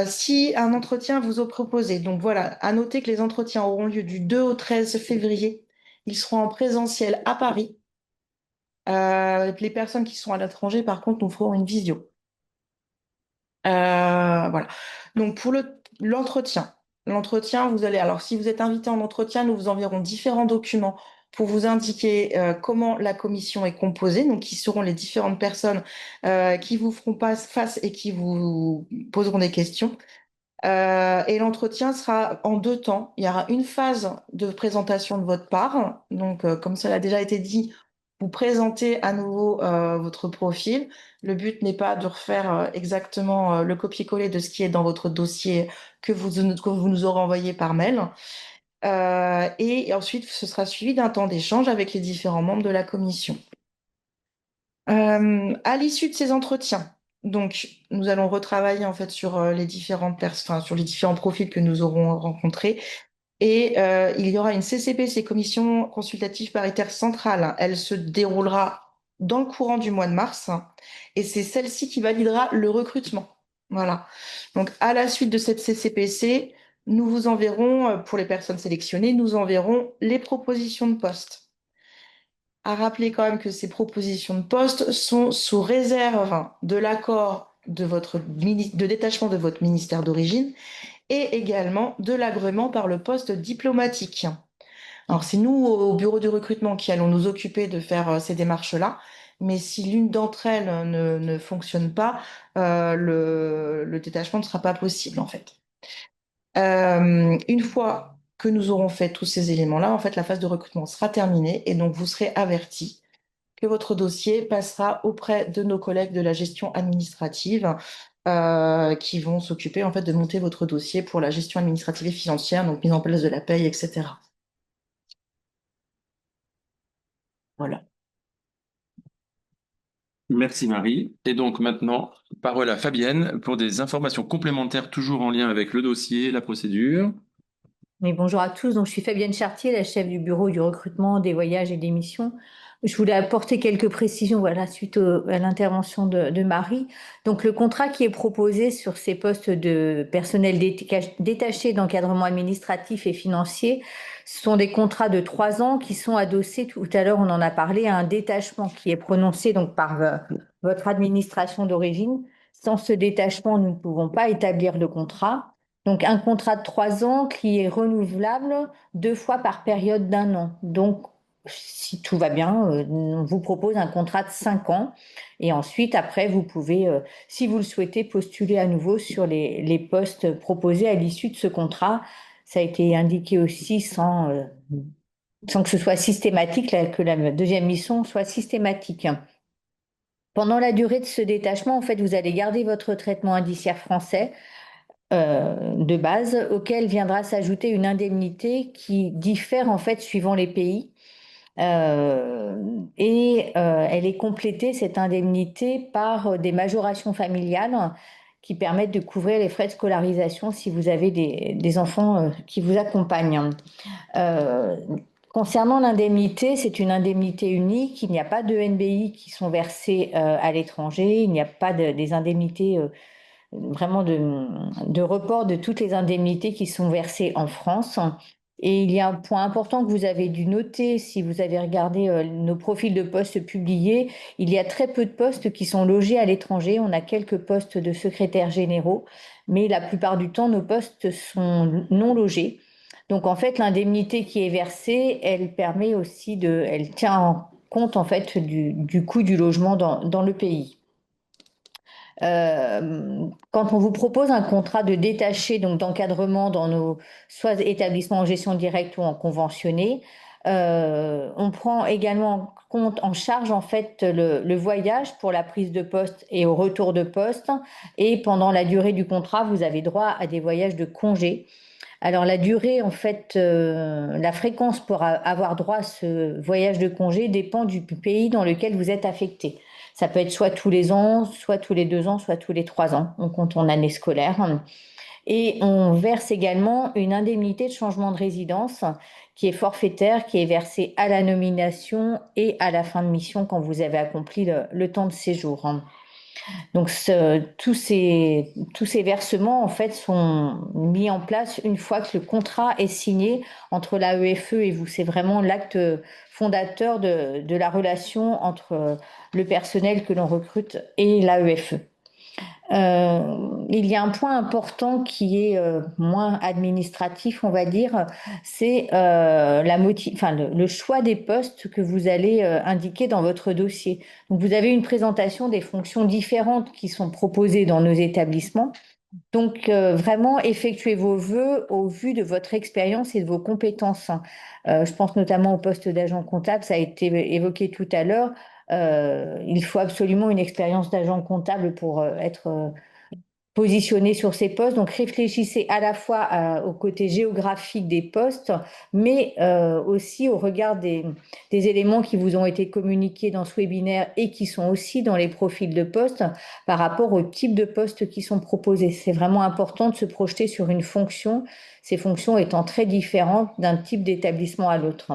Si un entretien vous est proposé, donc voilà, à noter que les entretiens auront lieu du 2 au 13 février. Ils seront en présentiel à Paris. Les personnes qui sont à l'étranger, par contre, nous ferons une visio. Voilà. Donc pour l'entretien, vous allez, alors si vous êtes invité en entretien, nous vous enverrons différents documents pour vous indiquer comment la commission est composée, donc qui seront les différentes personnes qui vous feront face et qui vous poseront des questions. Et l'entretien sera en 2 temps. Il y aura une phase de présentation de votre part. Donc, comme cela a déjà été dit, vous présentez à nouveau votre profil. Le but n'est pas de refaire exactement le copier-coller de ce qui est dans votre dossier que vous nous aurez envoyé par mail. Et ensuite, ce sera suivi d'un temps d'échange avec les différents membres de la commission. À l'issue de ces entretiens, donc nous allons retravailler en fait sur les sur les différents profils que nous aurons rencontrés. Et il y aura une CCPC, Commission consultative paritaire centrale. Elle se déroulera dans le courant du mois de mars. Et c'est celle-ci qui validera le recrutement. Voilà. Donc à la suite de cette CCPC, nous vous enverrons, pour les personnes sélectionnées, nous enverrons les propositions de poste. À rappeler quand même que ces propositions de poste sont sous réserve de l'accord de détachement de votre ministère d'origine et également de l'agrément par le poste diplomatique. Alors, c'est nous, au bureau du recrutement, qui allons nous occuper de faire ces démarches-là. Mais si l'une d'entre elles ne fonctionne pas, le détachement ne sera pas possible, en fait. Une fois que nous aurons fait tous ces éléments-là, en fait, la phase de recrutement sera terminée et donc vous serez avertis que votre dossier passera auprès de nos collègues de la gestion administrative qui vont s'occuper en fait de monter votre dossier pour la gestion administrative et financière, donc mise en place de la paye, etc. Voilà. Merci Marie. Et donc maintenant, parole à Fabienne pour des informations complémentaires toujours en lien avec le dossier et la procédure. Oui, bonjour à tous. Donc, je suis Fabienne Chartier, la chef du bureau du recrutement, des voyages et des missions Je voulais apporter quelques précisions, voilà, suite à l'intervention de Marie. Donc, le contrat qui est proposé sur ces postes de personnel détaché d'encadrement administratif et financier, ce sont des contrats de 3 ans qui sont adossés, tout à l'heure on en a parlé, à un détachement qui est prononcé donc par votre administration d'origine. Sans ce détachement, nous ne pouvons pas établir le contrat. Donc, un contrat de 3 ans qui est renouvelable 2 fois par période d'1 an. Donc, si tout va bien, on vous propose un contrat de 5 ans. Et ensuite, après, vous pouvez, si vous le souhaitez, postuler à nouveau sur les postes proposés à l'issue de ce contrat. Ça a été indiqué aussi sans que ce soit systématique, que la deuxième mission soit systématique. Pendant la durée de ce détachement, en fait, vous allez garder votre traitement indiciaire français de base, auquel viendra s'ajouter une indemnité qui diffère en fait suivant les pays. Elle est complétée, cette indemnité, par des majorations familiales qui permettent de couvrir les frais de scolarisation si vous avez des enfants qui vous accompagnent. Euh, Concernant l'indemnité, c'est une indemnité unique. Il n'y a pas de NBI qui sont versés à l'étranger. Il n'y a pas des indemnités vraiment de report de toutes les indemnités qui sont versées en France. Et il y a un point important que vous avez dû noter si vous avez regardé nos profils de postes publiés. Il y a très peu de postes qui sont logés à l'étranger. On a quelques postes de secrétaires généraux, mais la plupart du temps, nos postes sont non logés. Donc en fait, l'indemnité qui est versée, elle permet aussi elle tient en compte en fait du coût du logement dans le pays. Quand on vous propose un contrat de détaché, donc d'encadrement dans nos soit établissements en gestion directe ou en conventionné, on prend également en charge en fait le voyage pour la prise de poste et au retour de poste. Et pendant la durée du contrat, vous avez droit à des voyages de congé. Alors la durée, en fait, la fréquence pour avoir droit à ce voyage de congé dépend du pays dans lequel vous êtes affecté. Ça peut être soit tous les ans, soit tous les 2 ans, soit tous les 3 ans. On compte en année scolaire. Et on verse également une indemnité de changement de résidence qui est forfaitaire, qui est versée à la nomination et à la fin de mission quand vous avez accompli le temps de séjour. Donc tous ces versements en fait sont mis en place une fois que le contrat est signé entre l'AEFE et vous. C'est vraiment l'acte fondateur de la relation entre le personnel que l'on recrute et l'AEFE. Il y a un point important qui est moins administratif, on va dire, c'est le choix des postes que vous allez indiquer dans votre dossier. Donc, vous avez une présentation des fonctions différentes qui sont proposées dans nos établissements. Donc, vraiment, effectuez vos vœux au vu de votre expérience et de vos compétences. Je pense notamment au poste d'agent comptable, ça a été évoqué tout à l'heure. Il faut absolument une expérience d'agent comptable pour être positionné sur ces postes. Donc, réfléchissez à la fois au côté géographique des postes, mais aussi au regard des éléments qui vous ont été communiqués dans ce webinaire et qui sont aussi dans les profils de postes par rapport au type de postes qui sont proposés. C'est vraiment important de se projeter sur une fonction, ces fonctions étant très différentes d'un type d'établissement à l'autre.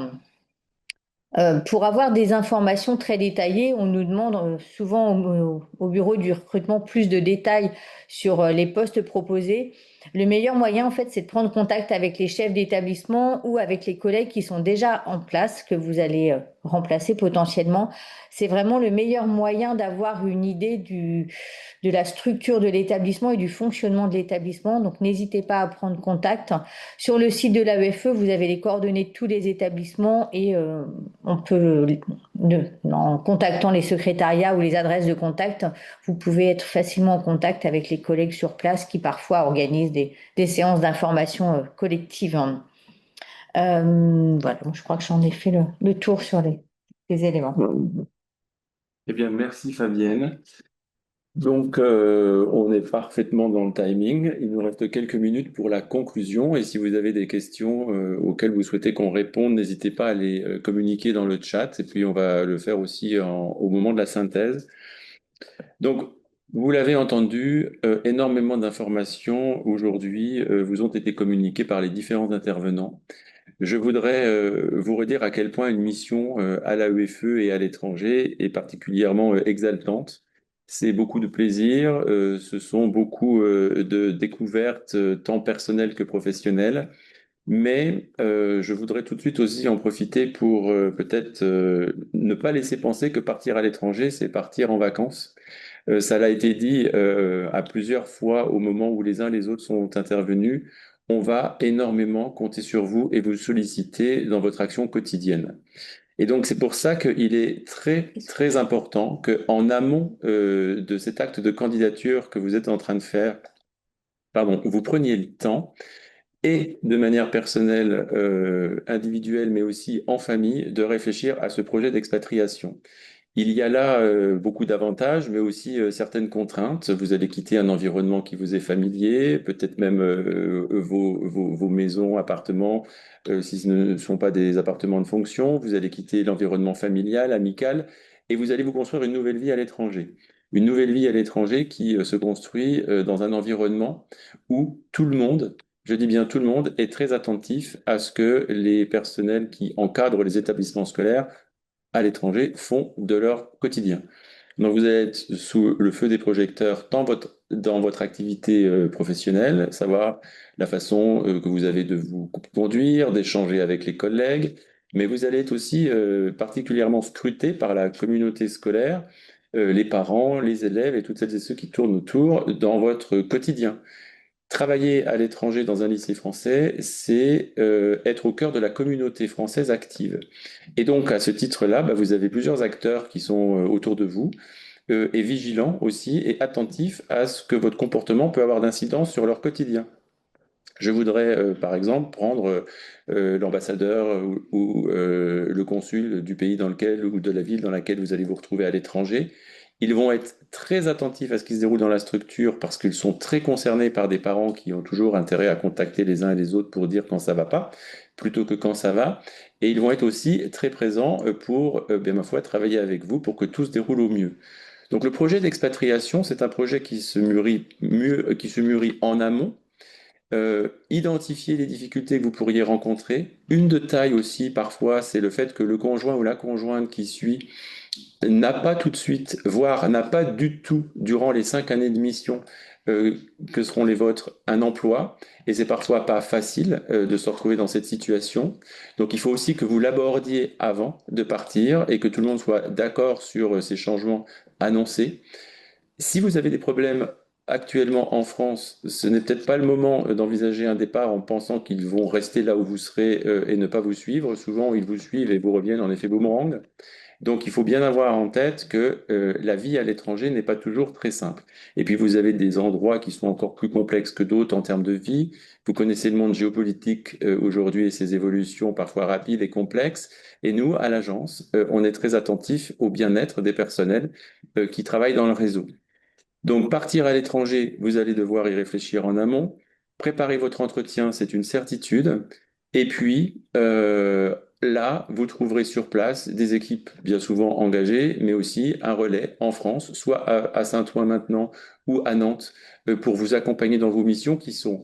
Pour avoir des informations très détaillées, on nous demande souvent au bureau du recrutement plus de détails sur les postes proposés. Le meilleur moyen, en fait, c'est de prendre contact avec les chefs d'établissement ou avec les collègues qui sont déjà en place, que vous allez remplacer potentiellement. C'est vraiment le meilleur moyen d'avoir une idée de la structure de l'établissement et du fonctionnement de l'établissement. Donc, n'hésitez pas à prendre contact. Sur le site de l'AEFE, vous avez les coordonnées de tous les établissements et on peut, en contactant les secrétariats ou les adresses de contact, vous pouvez être facilement en contact avec les collègues sur place qui parfois organisent des séances d'information collectives. Voilà, je crois que j'en ai fait le tour sur les éléments. Eh bien, merci Fabienne. Donc, on est parfaitement dans le timing. Il nous reste quelques minutes pour la conclusion. Et si vous avez des questions auxquelles vous souhaitez qu'on réponde, n'hésitez pas à les communiquer dans le chat. Et puis, on va le faire aussi au moment de la synthèse. Donc, Vous l'avez entendu, énormément d'informations aujourd'hui vous ont été communiquées par les différents intervenants. Je voudrais vous redire à quel point une mission à l'AEFE et à l'étranger est particulièrement exaltante. C'est beaucoup de plaisir, ce sont beaucoup de découvertes, tant personnelles que professionnelles. Mais je voudrais tout de suite aussi en profiter pour peut-être ne pas laisser penser que partir à l'étranger, c'est partir en vacances. Ça l'a été dit à plusieurs fois au moment où les uns les autres sont intervenus. On va énormément compter sur vous et vous solliciter dans votre action quotidienne. Et donc c'est pour ça qu'il est très très important qu'en amont de cet acte de candidature que vous êtes en train de faire, pardon, vous preniez le temps et de manière personnelle, individuelle, mais aussi en famille, de réfléchir à ce projet d'expatriation. Il y a là beaucoup d'avantages, mais aussi certaines contraintes. Vous allez quitter un environnement qui vous est familier, peut-être même vos maisons, appartements, si ce ne sont pas des appartements de fonction. Vous allez quitter l'environnement familial, amical, et vous allez vous construire une nouvelle vie à l'étranger. Une nouvelle vie à l'étranger qui se construit dans un environnement où tout le monde, je dis bien tout le monde, est très attentif à ce que les personnels qui encadrent les établissements scolaires à l'étranger font de leur quotidien. Donc vous allez être sous le feu des projecteurs dans votre activité professionnelle, savoir la façon que vous avez de vous conduire, d'échanger avec les collègues, mais vous allez être aussi particulièrement scruté par la communauté scolaire, les parents, les élèves et toutes celles et ceux qui tournent autour dans votre quotidien. Travailler à l'étranger dans un lycée français, c'est être au cœur de la communauté française active. Et donc, à ce titre-là, bah, vous avez plusieurs acteurs qui sont autour de vous et vigilants aussi et attentifs à ce que votre comportement peut avoir d'incidence sur leur quotidien. Je voudrais, par exemple, prendre l'ambassadeur ou le consul du pays dans lequel ou de la ville dans laquelle vous allez vous retrouver à l'étranger. Ils vont être très attentifs à ce qui se déroule dans la structure parce qu'ils sont très concernés par des parents qui ont toujours intérêt à contacter les uns et les autres pour dire quand ça va pas, plutôt que quand ça va. Et ils vont être aussi très présents pour, bien ma foi, travailler avec vous pour que tout se déroule au mieux. Donc le projet d'expatriation, c'est un projet qui se mûrit en amont, identifier les difficultés que vous pourriez rencontrer. Une de taille aussi, parfois, c'est le fait que le conjoint ou la conjointe qui suit n'a pas tout de suite, voire n'a pas du tout, durant les 5 années de mission euh, que seront les vôtres, un emploi. Et c'est parfois pas facile de se retrouver dans cette situation. Donc il faut aussi que vous l'abordiez avant de partir et que tout le monde soit d'accord sur ces changements annoncés. Si vous avez des problèmes actuellement en France, ce n'est peut-être pas le moment d'envisager un départ en pensant qu'ils vont rester là où vous serez et ne pas vous suivre. Souvent, ils vous suivent et vous reviennent en effet boomerang. Donc, il faut bien avoir en tête que la vie à l'étranger n'est pas toujours très simple. Et puis, vous avez des endroits qui sont encore plus complexes que d'autres en termes de vie. Vous connaissez le monde géopolitique aujourd'hui et ses évolutions parfois rapides et complexes. Et nous, à l'agence, on est très attentifs au bien-être des personnels qui travaillent dans le réseau. Donc, partir à l'étranger, vous allez devoir y réfléchir en amont. Préparer votre entretien, c'est une certitude. Et puis, là, vous trouverez sur place des équipes bien souvent engagées, mais aussi un relais en France, soit à Saint-Ouen maintenant ou à Nantes, pour vous accompagner dans vos missions qui sont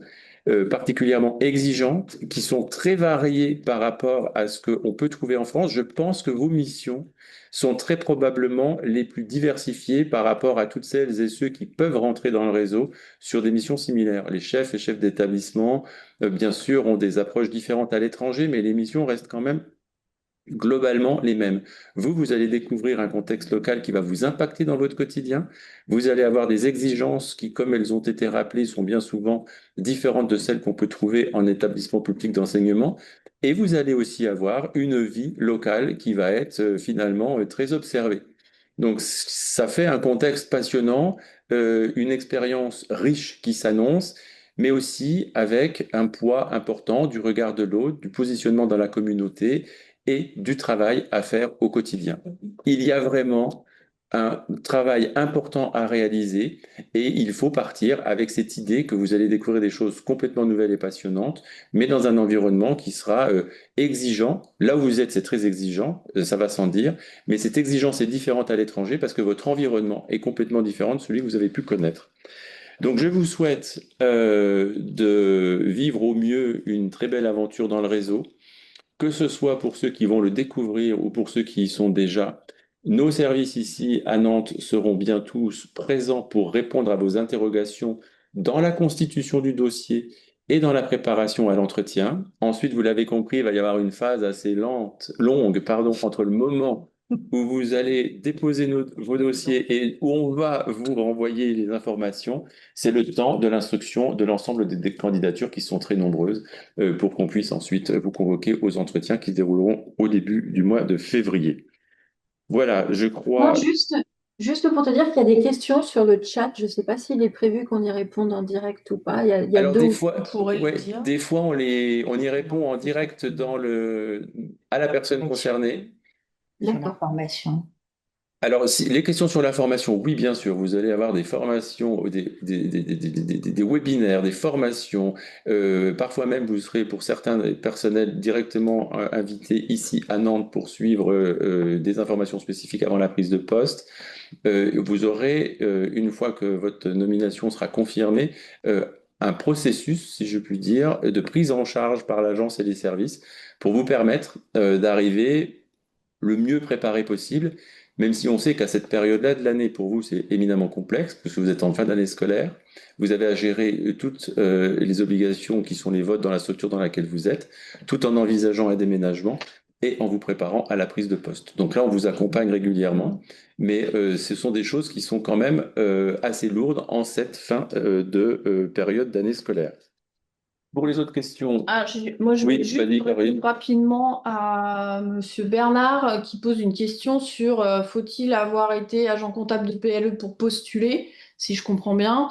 particulièrement exigeantes, qui sont très variées par rapport à ce qu'on peut trouver en France. Je pense que vos missions sont très probablement les plus diversifiées par rapport à toutes celles et ceux qui peuvent rentrer dans le réseau sur des missions similaires. Les chefs et chefs d'établissement, bien sûr, ont des approches différentes à l'étranger, mais les missions restent quand même globalement les mêmes. Vous, vous allez découvrir un contexte local qui va vous impacter dans votre quotidien. Vous allez avoir des exigences qui, comme elles ont été rappelées, sont bien souvent différentes de celles qu'on peut trouver en établissement public d'enseignement. Et vous allez aussi avoir une vie locale qui va être finalement très observée. Donc, ça fait un contexte passionnant, une expérience riche qui s'annonce, mais aussi avec un poids important du regard de l'autre, du positionnement dans la communauté et du travail à faire au quotidien. Il y a vraiment un travail important à réaliser et il faut partir avec cette idée que vous allez découvrir des choses complètement nouvelles et passionnantes, mais dans un environnement qui sera exigeant. Là où vous êtes, c'est très exigeant, ça va sans dire, mais cette exigence est différente à l'étranger parce que votre environnement est complètement différent de celui que vous avez pu connaître. Donc je vous souhaite de vivre au mieux une très belle aventure dans le réseau, que ce soit pour ceux qui vont le découvrir ou pour ceux qui y sont déjà. Nos services ici à Nantes seront bien tous présents pour répondre à vos interrogations dans la constitution du dossier et dans la préparation à l'entretien. Ensuite, vous l'avez compris, il va y avoir une phase assez longue, pardon, entre le moment où vous allez déposer vos dossiers et où on va vous renvoyer les informations. C'est le temps de l'instruction de l'ensemble des candidatures qui sont très nombreuses pour qu'on puisse ensuite vous convoquer aux entretiens qui se dérouleront au début du mois de février. Voilà, je Non, crois. juste pour te dire qu'il y a des questions sur le chat. Je ne sais pas s'il est prévu qu'on y réponde en direct ou pas. Il y a Alors deux des ou fois, On pourrait le ouais, dire. des fois on y répond en direct à la personne concernée. Sur D'accord. l'information. Alors, les questions sur la formation, oui, bien sûr, vous allez avoir des formations, des webinaires, des formations. Parfois même, vous serez pour certains personnels directement invités ici à Nantes pour suivre des informations spécifiques avant la prise de poste. Vous aurez, une fois que votre nomination sera confirmée, un processus, si je puis dire, de prise en charge par l'agence et les services pour vous permettre d'arriver le mieux préparé possible, même si on sait qu'à cette période-là de l'année, pour vous, c'est éminemment complexe, parce que vous êtes en fin d'année scolaire, vous avez à gérer toutes les obligations qui sont les vôtres dans la structure dans laquelle vous êtes, tout en envisageant un déménagement et en vous préparant à la prise de poste. Donc là, on vous accompagne régulièrement, mais ce sont des choses qui sont quand même assez lourdes en cette fin de période d'année scolaire. Pour les autres questions, Moi, je oui, voulais juste vas-y, répondre Caroline. rapidement à Monsieur Bernard qui pose une question sur faut-il avoir été agent comptable de PLE pour postuler, si je comprends bien.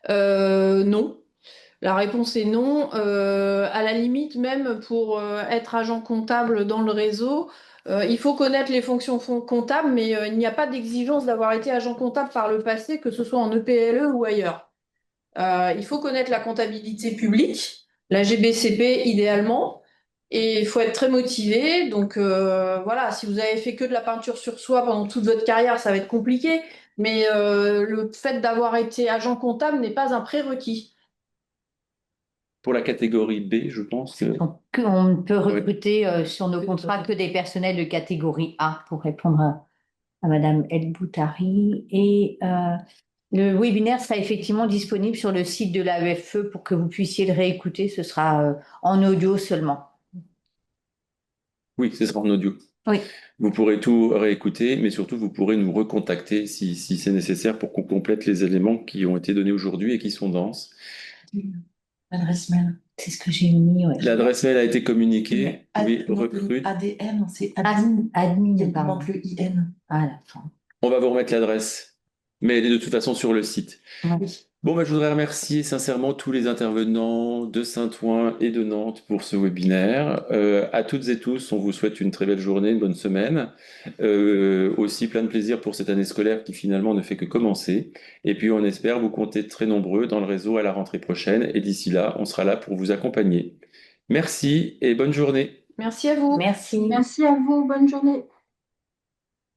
Non. La réponse est non. À la limite, même pour être agent comptable dans le réseau, il faut connaître les fonctions comptables, mais il n'y a pas d'exigence d'avoir été agent comptable par le passé, que ce soit en EPLE ou ailleurs. Il faut connaître la comptabilité publique, la GBCP idéalement, et il faut être très motivé. Donc voilà, si vous avez fait que de la peinture sur soi pendant toute votre carrière, ça va être compliqué. Mais le fait d'avoir été agent comptable n'est pas un prérequis. Pour la catégorie B, je pense que... Donc, on ne peut recruter sur nos contrats que des personnels de catégorie A pour répondre à Madame El Boutari. Et le webinaire sera effectivement disponible sur le site de l'AEFE pour que vous puissiez le réécouter. Ce sera en audio seulement. Oui, ce sera en audio. Oui. Vous pourrez tout réécouter, mais surtout vous pourrez nous recontacter si c'est nécessaire pour qu'on complète les éléments qui ont été donnés aujourd'hui et qui sont denses. L'adresse mail. C'est ce que j'ai mis. Ouais. L'adresse mail a été communiquée. Oui, Non, recrute. ADN, c'est admin. Admin, Il pardon. manque le IN. À la fin. On va vous remettre l'adresse, mais elle est de toute façon sur le site. Oui. Bon, je voudrais remercier sincèrement tous les intervenants de Saint-Ouen et de Nantes pour ce webinaire. À toutes et tous, on vous souhaite une très belle journée, une bonne semaine. Aussi plein de plaisir pour cette année scolaire qui finalement ne fait que commencer. Et puis on espère vous compter très nombreux dans le réseau à la rentrée prochaine. Et d'ici là, on sera là pour vous accompagner. Merci et bonne journée. Merci à vous. Merci. Merci à vous. Bonne journée.